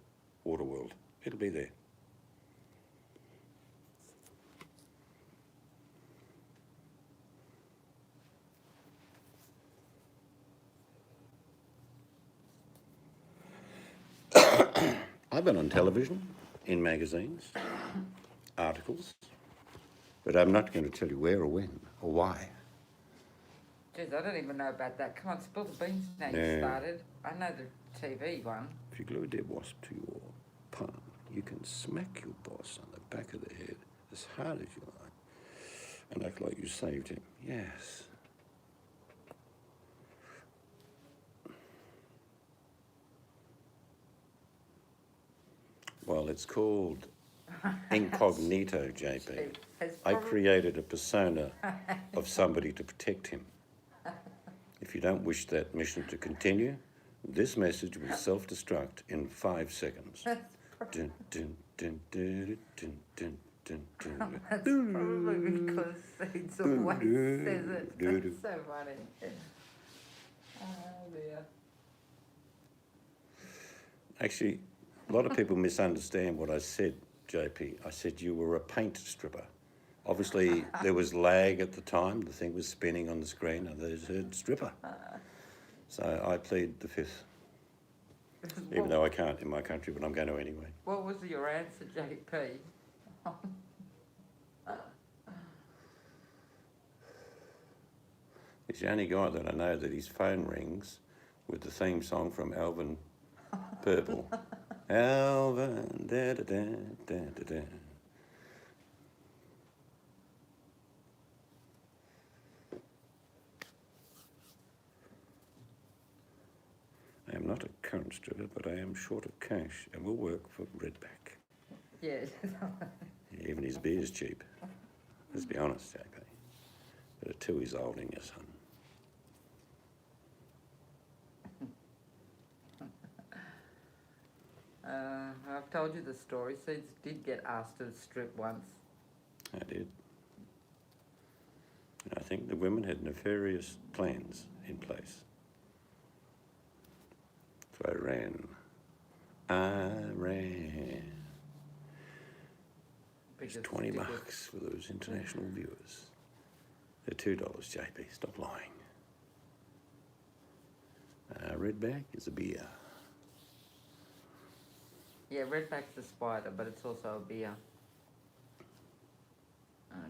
Waterworld. It'll be there. I've been on television, in magazines, articles, but I'm not going to tell you where or when or why. Jeez, I don't even know about that. Come on, spill the beans now you Yeah. started. I know the TV one. If you glue a dead wasp to your palm, you can smack your boss on the back of the head as hard as you like and act like you saved him. Yes. Well, it's called incognito, JP. It's I probably- created a persona of somebody to protect him. If you don't wish that mission to continue, this message will self-destruct in 5 seconds. Dun, dun, dun, dun, dun, dun, dun, dun. That's probably because Seeds always says it. That's so funny. Oh dear. Actually, a lot of people misunderstand what I said, JP. I said you were a paint stripper. Obviously, there was lag at the time. The thing was spinning on the screen, and they heard stripper. So I plead the fifth, even though I can't in my country, but I'm going to anyway. What was your answer, JP? He's the only guy that I know that his phone rings with the theme song from Alvin Purple. Alvin, da da da da da da. I am not a current stripper, but I am short of cash and will work for Redback. Yes. Even his beer's cheap. Let's be honest, JP. But a 2 is old in your son. I've told you the story. Seeds did get asked to strip once. I did. And I think the women had nefarious plans in place. So I ran. It's Because 20 stickers- bucks for those international viewers. They're $2, JP. Stop lying. Redback is a beer. Yeah, Redback's a spider, but it's also a beer.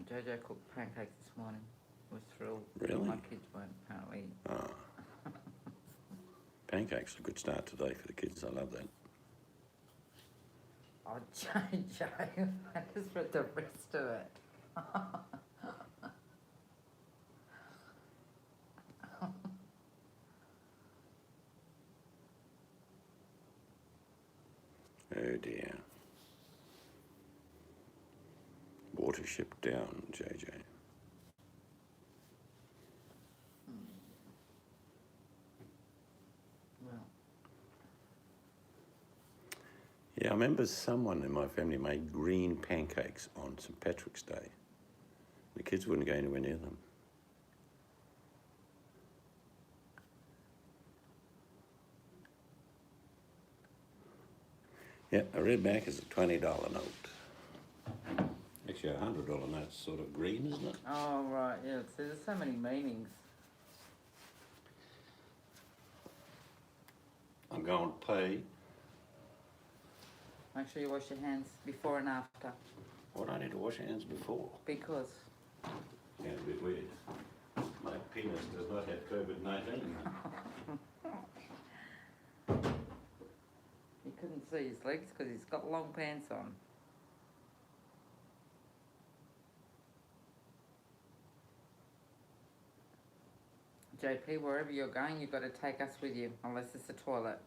Jojo cooked pancakes this morning. was thrilled. Really? My kids weren't, apparently. Ah. Pancakes are a good start today for the kids. I love that. Oh, Joe, I just read the rest of it. Oh dear. Watership down, JJ. Well, Yeah, I remember someone in my family made green pancakes on St. Patrick's Day. The kids wouldn't go anywhere near them. Yeah, a redback is a $20 note. Actually, a $100 note's sort of green, isn't it? oh, right, yeah, there's so many meanings. I'm going to pay. Make sure you wash your hands before and after, What, I need to wash hands before? because Yeah, a bit weird. My penis does not have COVID-19. you couldn't see his legs because he's got long pants on. JP, wherever you're going, you've got to take us with you, unless it's a toilet.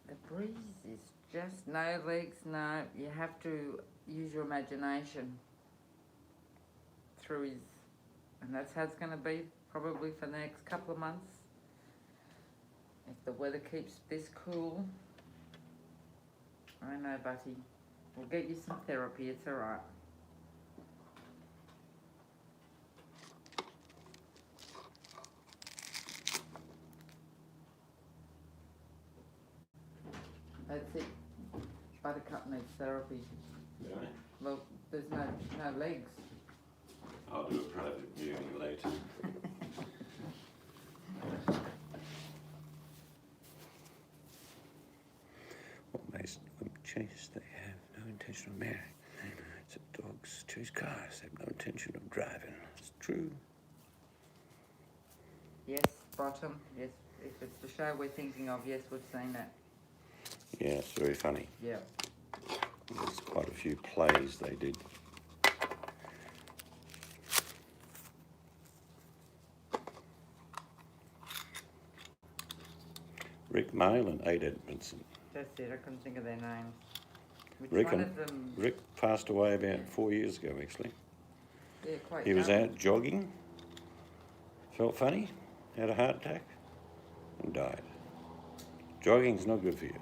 The breeze is just no legs, no. You have to use your imagination through his, and that's how it's going to be probably for the next couple of months. If the weather keeps this cool, I know, Butty. We'll get you some therapy. It's all right. That's it. Buttercup needs therapy. Really? Look, there's no legs. I'll do a private viewing later. What makes them chase? They have no intention of marrying. So dogs chase cars. They have no intention of driving. It's true. Yes, bottom. Yes, if it's the show we're thinking of, yes, we've seen that. Yeah, it's very funny. Yeah. There's quite a few plays they did. Rick Mail and Ade Edmondson. That's it. I couldn't think of their names. Which Rick one and- of them? Rick passed away about 4 years ago, actually. Yeah, quite He was young. out jogging, felt funny, had a heart attack, and died. Jogging's not good for you.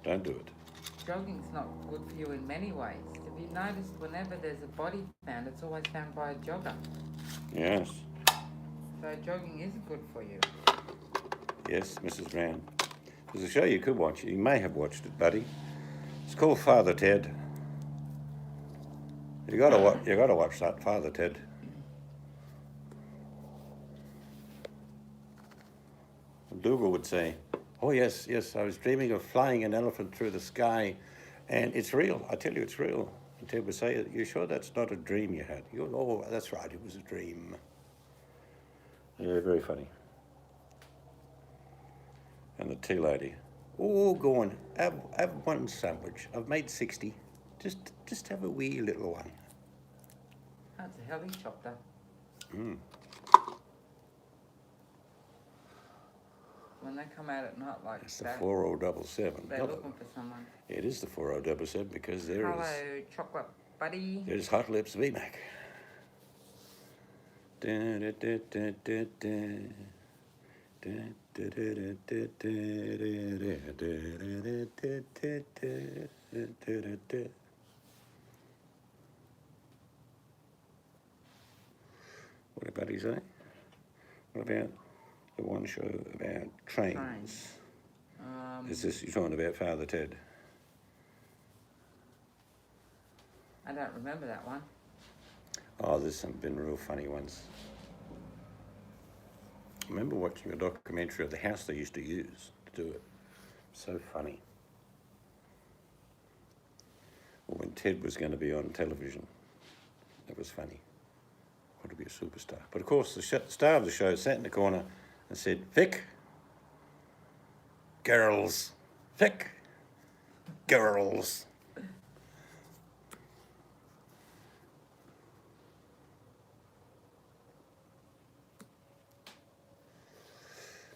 Don't do it. Jogging's not good for you in many ways. Have you noticed whenever there's a body found, it's always found by a jogger? Yes, So jogging is good for you. yes, Mrs. Brown. There's a show you could watch. You may have watched it, buddy. It's called Father Ted. You gotta watch that, Father Ted. Dougal would say, "Oh yes, yes, I was dreaming of flying an elephant through the sky, and it's real. I tell you, it's real." And Ted would say, "You sure that's not a dream you had?" You go, "Oh, that's right, it was a dream." Yeah, very funny. And the tea lady, "Oh, go on, have one sandwich. I've made 60. Just have a wee little one." That's a helicopter. Mm. When they come out at night like It's the that, 4077. they're looking for someone. It is the 4077 because there is. Hello, chocolate buddy. There's Hot Lips VMAC. What about he say? What about the one show about trains? Is this, you're talking about Father Ted? I don't remember that one. Oh, there's some been real funny ones. I remember watching a documentary of the house they used to use to do it. So funny. Or when Ted was going to be on television. That was funny. Want to be a superstar. But of course, the star of the show sat in the corner and said, Vic, girls, Vic, girls.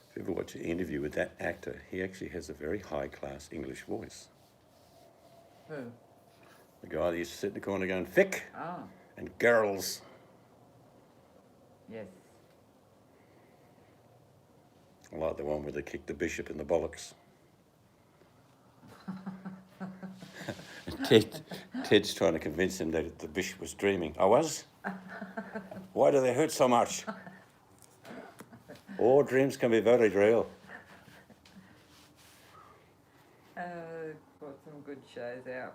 If you ever watch an interview with that actor, he actually has a very high-class English voice. Who? The guy that used to sit in the corner going, Vic, Oh, and girls. yes. I like the one where they kicked the bishop in the bollocks. Ted's trying to convince him that the bishop was dreaming. I was? Why do they hurt so much? All dreams can be very real. Got some good shows out.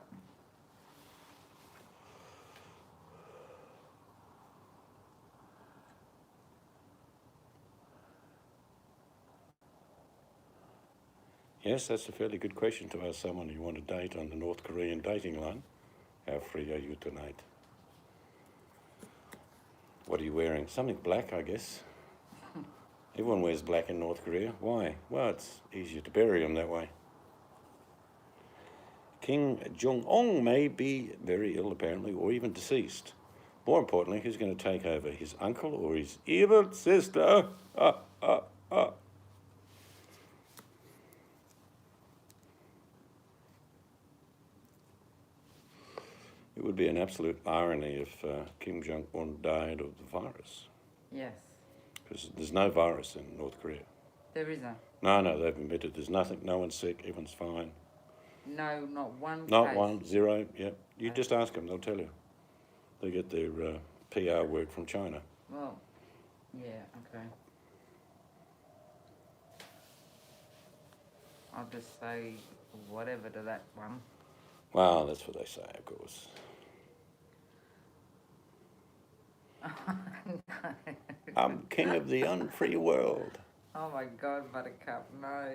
Yes, that's a fairly good question to ask someone you want to date on the North Korean dating line. How free are you tonight? What are you wearing? Something black, I guess. Everyone wears black in North Korea. Why? Well, it's easier to bury them that way. Kim Jong-un may be very ill, apparently, or even deceased. More importantly, who's going to take over? His uncle or his evil sister? It would be an absolute irony if Kim Jong-un died of the virus. Yes. Because there's no virus in North Korea. There isn't. No, they've admitted there's nothing, no one's sick, everyone's fine. No, not one Not case. one, zero, yep. You just ask them, they'll tell you. They get their PR work from China. Well, yeah, okay. I'll just say whatever to that one. Well, that's what they say, of course. I'm king of the unfree world. Oh my God, Buttercup, no.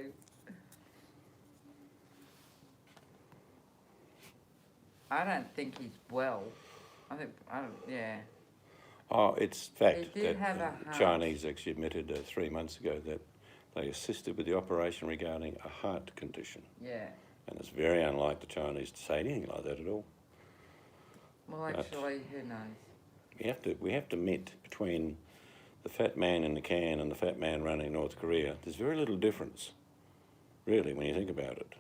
I don't think he's well. Yeah. Oh, it's fact He did that have a the heart. Chinese actually admitted 3 months ago that they assisted with the operation regarding a heart condition. Yeah. And it's very unlike the Chinese to say anything like that at all. Well, actually, who knows? We have to admit, between the fat man in the can and the fat man running North Korea, there's very little difference, really, when you think about it.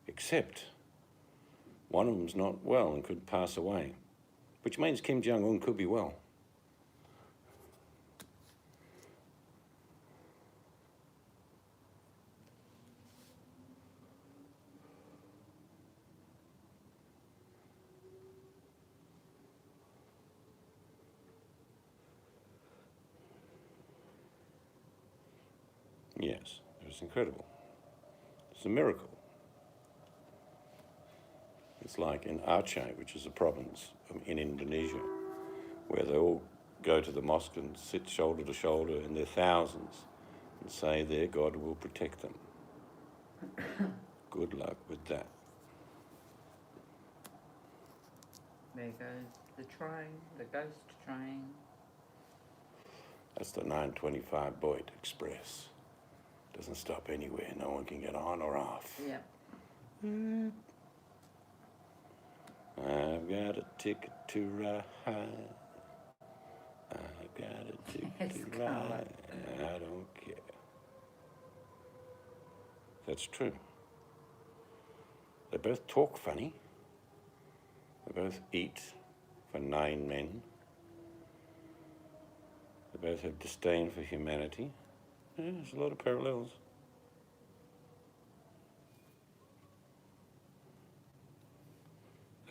Except one of them's not well and could pass away, which means Kim Jong-un could be well. Yes, it was incredible. It's a miracle. It's like in Aceh, which is a province in Indonesia, where they all go to the mosque and sit shoulder to shoulder in their thousands and say their God will protect them. Good luck with that. There goes the train, the ghost train. That's the 925 Boyd Express. Doesn't stop anywhere. No one can get on or off. Yeah. I've got a ticket to ride. I've got a ticket Yes, to Carla. ride. I don't care. That's true. They both talk funny. They both eat for 9 men. They both have disdain for humanity. Yeah, there's a lot of parallels.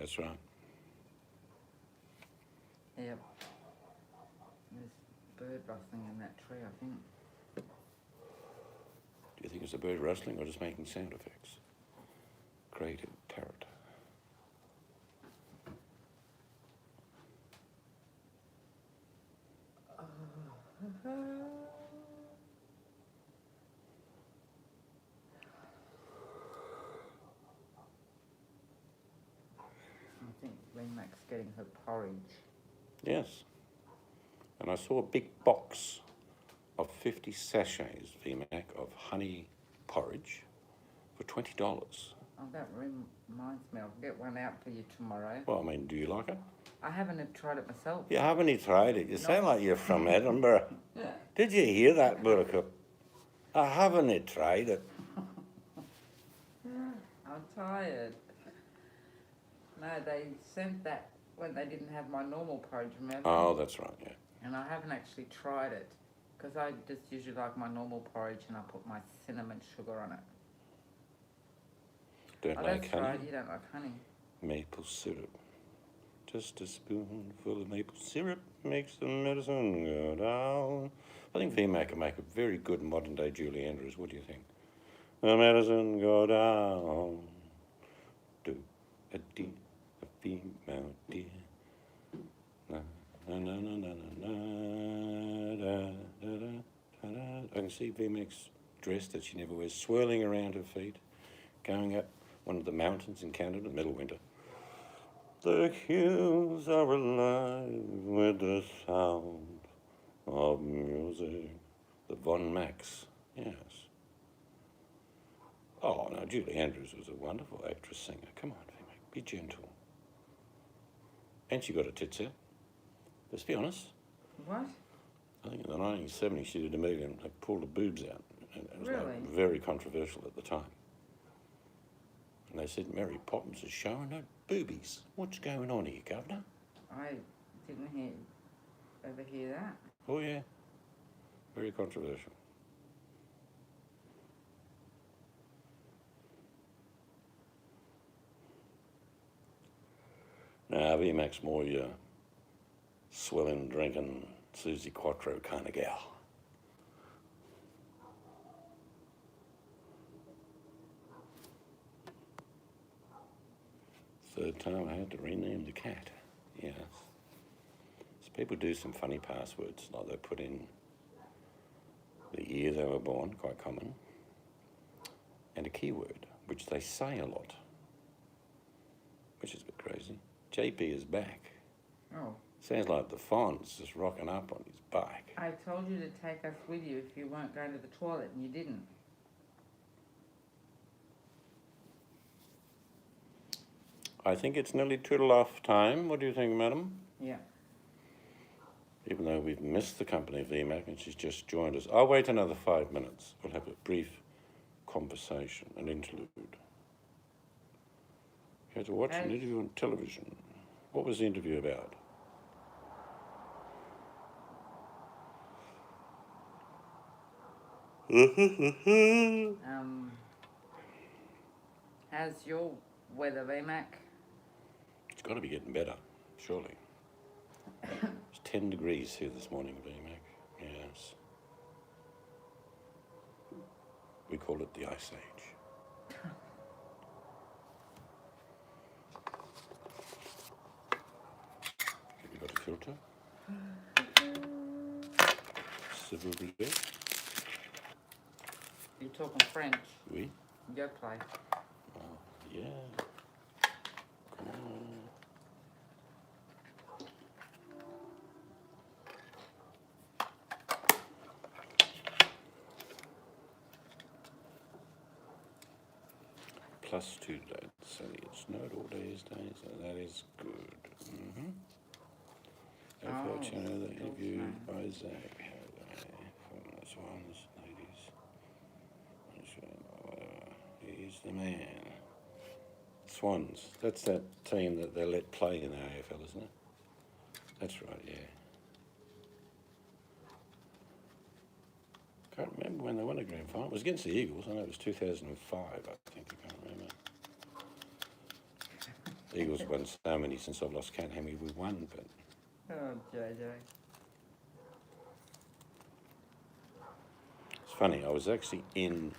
That's right. Yep. There's bird rustling in that tree, I think. Do you think it's a bird rustling or just making sound effects? Creative parrot. I think Remac's getting her porridge. Yes. And I saw a big box of 50 sachets, VMAC, of honey porridge for $20. Oh, that reminds me, I'll get one out for you tomorrow. Well, I mean, do you like it? I haven't tried it myself. You haven't tried it. You sound like you're from Edinburgh. Did you hear that, Buttercup? I haven't tried it. I'm tired. No, they sent that when they didn't have my normal porridge, remember? Oh, that's right, yeah. And I haven't actually tried it because I just usually like my normal porridge and I put my cinnamon sugar on it. Don't Oh, like that's honey? right, you don't like honey. Maple syrup. Just a spoonful of maple syrup makes the medicine go down. I think VMAC can make a very good modern day Julie Andrews. What do you think? The medicine go down. Do a D, a female dear. Na na na na na na da da da da. I can see VMAC's dress that she never wears swirling around her feet, going up one of the mountains in Canada in the middle of winter. The hills are alive with the sound of music. The Von Max, yes. Oh, no, Julie Andrews was a wonderful actress singer. Come on, VMAC, be gentle. And she got her tits out. Let's be honest. What? I think in the 1970s she did a movie and they pulled the boobs out. And it was Really? like very controversial at the time. And they said Mary Poppins is showing her boobies. What's going on here, Governor? I didn't ever hear that. Oh, yeah. Very controversial. Now, VMAC's more your swilling, drinking, Susie Quattro kind of gal. Third time I had to rename the cat. Yes. So people do some funny passwords, like they put in the year they were born, quite common, and a keyword, which they say a lot, which is a bit crazy. JP is back. Oh. Sounds like the Fonz just rocking up on his bike. I told you to take us with you if you weren't going to the toilet and you didn't. I think it's nearly twiddle off time. What do you think, madam? Yeah. Even though we've missed the company of VMAC and she's just joined us. I'll wait another 5 minutes. We'll have a brief conversation, an interlude. You had to watch an interview on television. What was the interview about? How's your weather, VMAC? It's got to be getting better, surely. It's 10 degrees here this morning, VMAC. Yes. We call it the Ice Age. Have you got a filter? S'il vous plaît? You're talking French. Oui. Go play. Oh, yeah. Come on. +2 today. So it's snowed all day today, so that is good. FL Channel, the interview by Zach. Formula Swans, ladies. He's the man. Swans. That's that team that they let play in the AFL, isn't it? That's right, yeah. Can't remember when they won a grand final. It was against the Eagles. I know it was 2005, I think. I can't remember. Eagles won so many since I've lost count how many we've won, but Oh, JJ. it's funny. I was actually in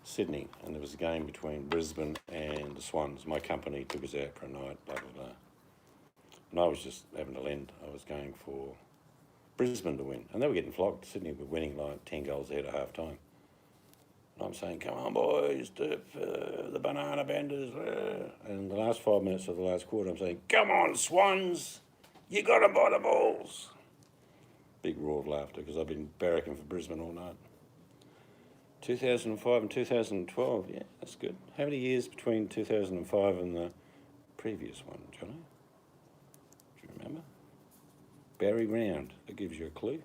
Sydney, and there was a game between Brisbane and the Swans. My company took us out for a night, blah, blah, blah. And I was just having a lend. I was going for Brisbane to win, and they were getting flogged. Sydney were winning like 10 goals ahead at half time. And I'm saying, come on, boys, the banana benders. And the last 5 minutes of the last quarter, I'm saying, come on, Swans, you got to buy the balls. Big roar of laughter because I've been barracking for Brisbane all night. 2005 and 2012, yeah, that's good. How many years between 2005 and the previous one, Johnny? Do you remember? Barry Round, that gives you a clue.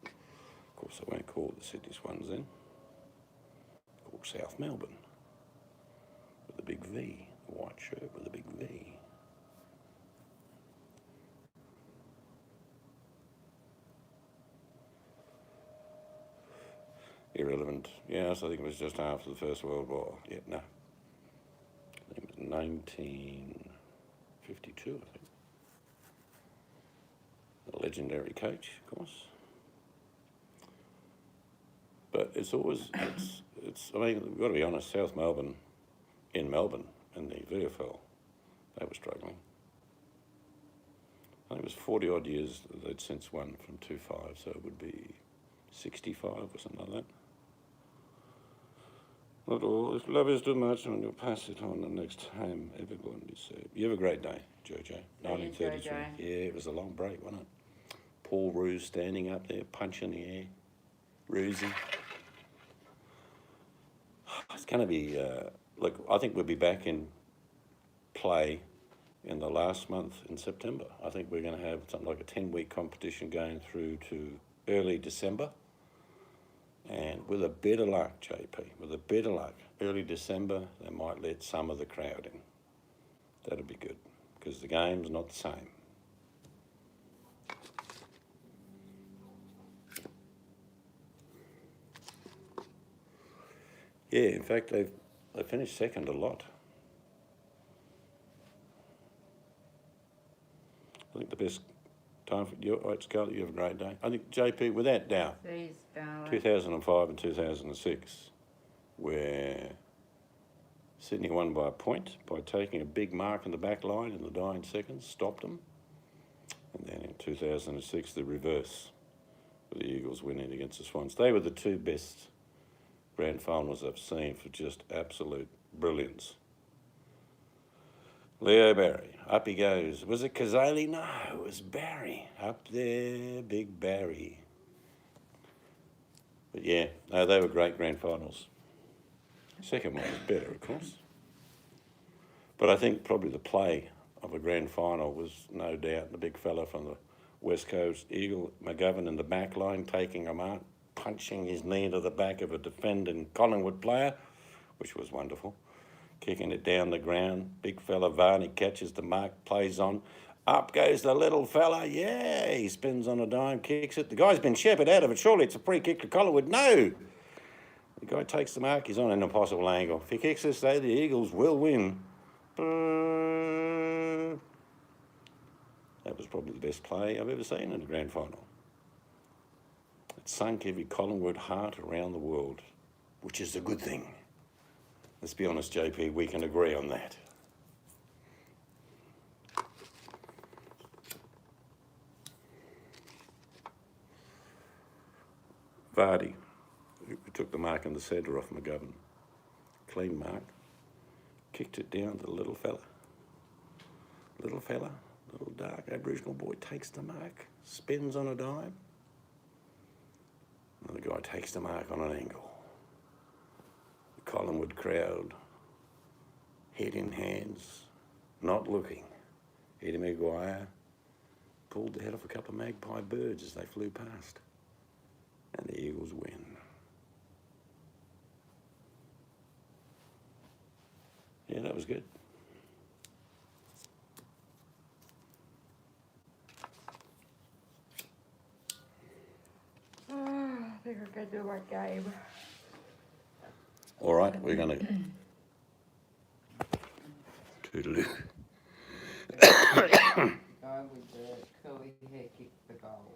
Of course, I won't call the Sydney Swans then. Call South Melbourne with a big V, a white shirt with a big V. Irrelevant. Yes, I think it was just after the First World War. Yeah, no. I think it was 1952, I think. A legendary coach, of course. But it's always, I mean, we've got to be honest, South Melbourne, in Melbourne, in the VFL, they were struggling. I think it was 40 odd years that they'd since won from 2-5, so it would be 65 or something like that. Not all. If love is too much, and you'll pass it on the next time everybody said. You have a great day, Jojo. 1933. Jojo. Yeah, it was a long break, wasn't it? Paul Roos standing up there, punching the air. Roosy. It's going to be, look, I think we'll be back in play in the last month in September. I think we're going to have something like a 10-week competition going through to early December. And with a bit of luck, JP, with a bit of luck, early December, they might let some of the crowd in. That'd be good, because the game's not the same. Yeah, in fact, they finished second a lot. I think the best time for you, right, Scarlett, you have a great day. I think, JP, without doubt, Please, Scarlett. 2005 and 2006, where Sydney won by a point by taking a big mark in the back line in the dying seconds, stopped them. And then in 2006, the reverse, with the Eagles winning against the Swans. They were the two best grand finals I've seen for just absolute brilliance. Leo Barry, up he goes. Was it Kazali? No, it was Barry. Up there, big Barry. But yeah, no, they were great grand finals. Second one was better, of course. But I think probably the play of a grand final was no doubt the big fella from the West Coast, Eagle, McGovern in the back line, taking a mark, punching his knee into the back of a defending Collingwood player, which was wonderful. Kicking it down the ground. Big fella Varney catches the mark, plays on. Up goes the little fella. Yeah, he spins on a dime, kicks it. The guy's been shepherded out of it. Surely it's a free kick to Collingwood. No! The guy takes the mark. He's on an impossible angle. If he kicks this day, the Eagles will win. That was probably the best play I've ever seen in a grand final. It sunk every Collingwood heart around the world, which is a good thing. Let's be honest, JP, we can agree on that. Vardy, who took the mark in the centre off McGovern. Clean mark. Kicked it down to the little fella. Little fella, little dark Aboriginal boy, takes the mark, spins on a dime. And the guy takes the mark on an angle. The Collingwood crowd, head in hands, not looking. Eddie Maguire pulled the head off a couple of magpie birds as they flew past. And the Eagles win. Yeah, that was good. I think I can do my game. All right, we're going to... Toodaloo. The guy with the curly hair kicked the goal.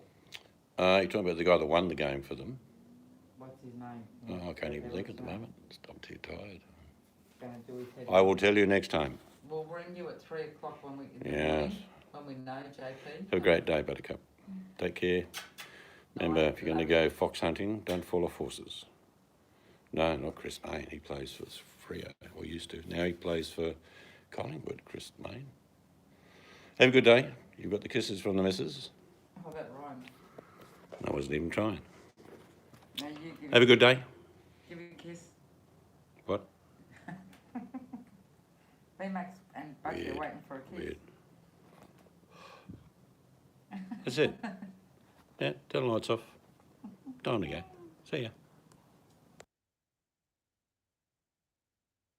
You're talking about the guy that won the game for them. What's his name? Oh, I can't even think at the moment. I'm too tired. Gonna do his head I in. will tell you next time. We'll ring you at 3 o'clock when we Yes. when we know, JP. Have a great day, Buttercup. Take care. Remember, if you're going to go fox hunting, don't fall off horses. No, not Chris Main. He plays for Freo, or used to. Now he plays for Collingwood, Chris Main. Have a good day. You've got the kisses from the missus. Oh, that rhymed. I wasn't even trying. Now you give, Have a good day. give you a kiss. What? Max and Bucky are Weird. waiting for a kiss. Weird. That's it. Yeah, turn the lights off. Time to go. See ya.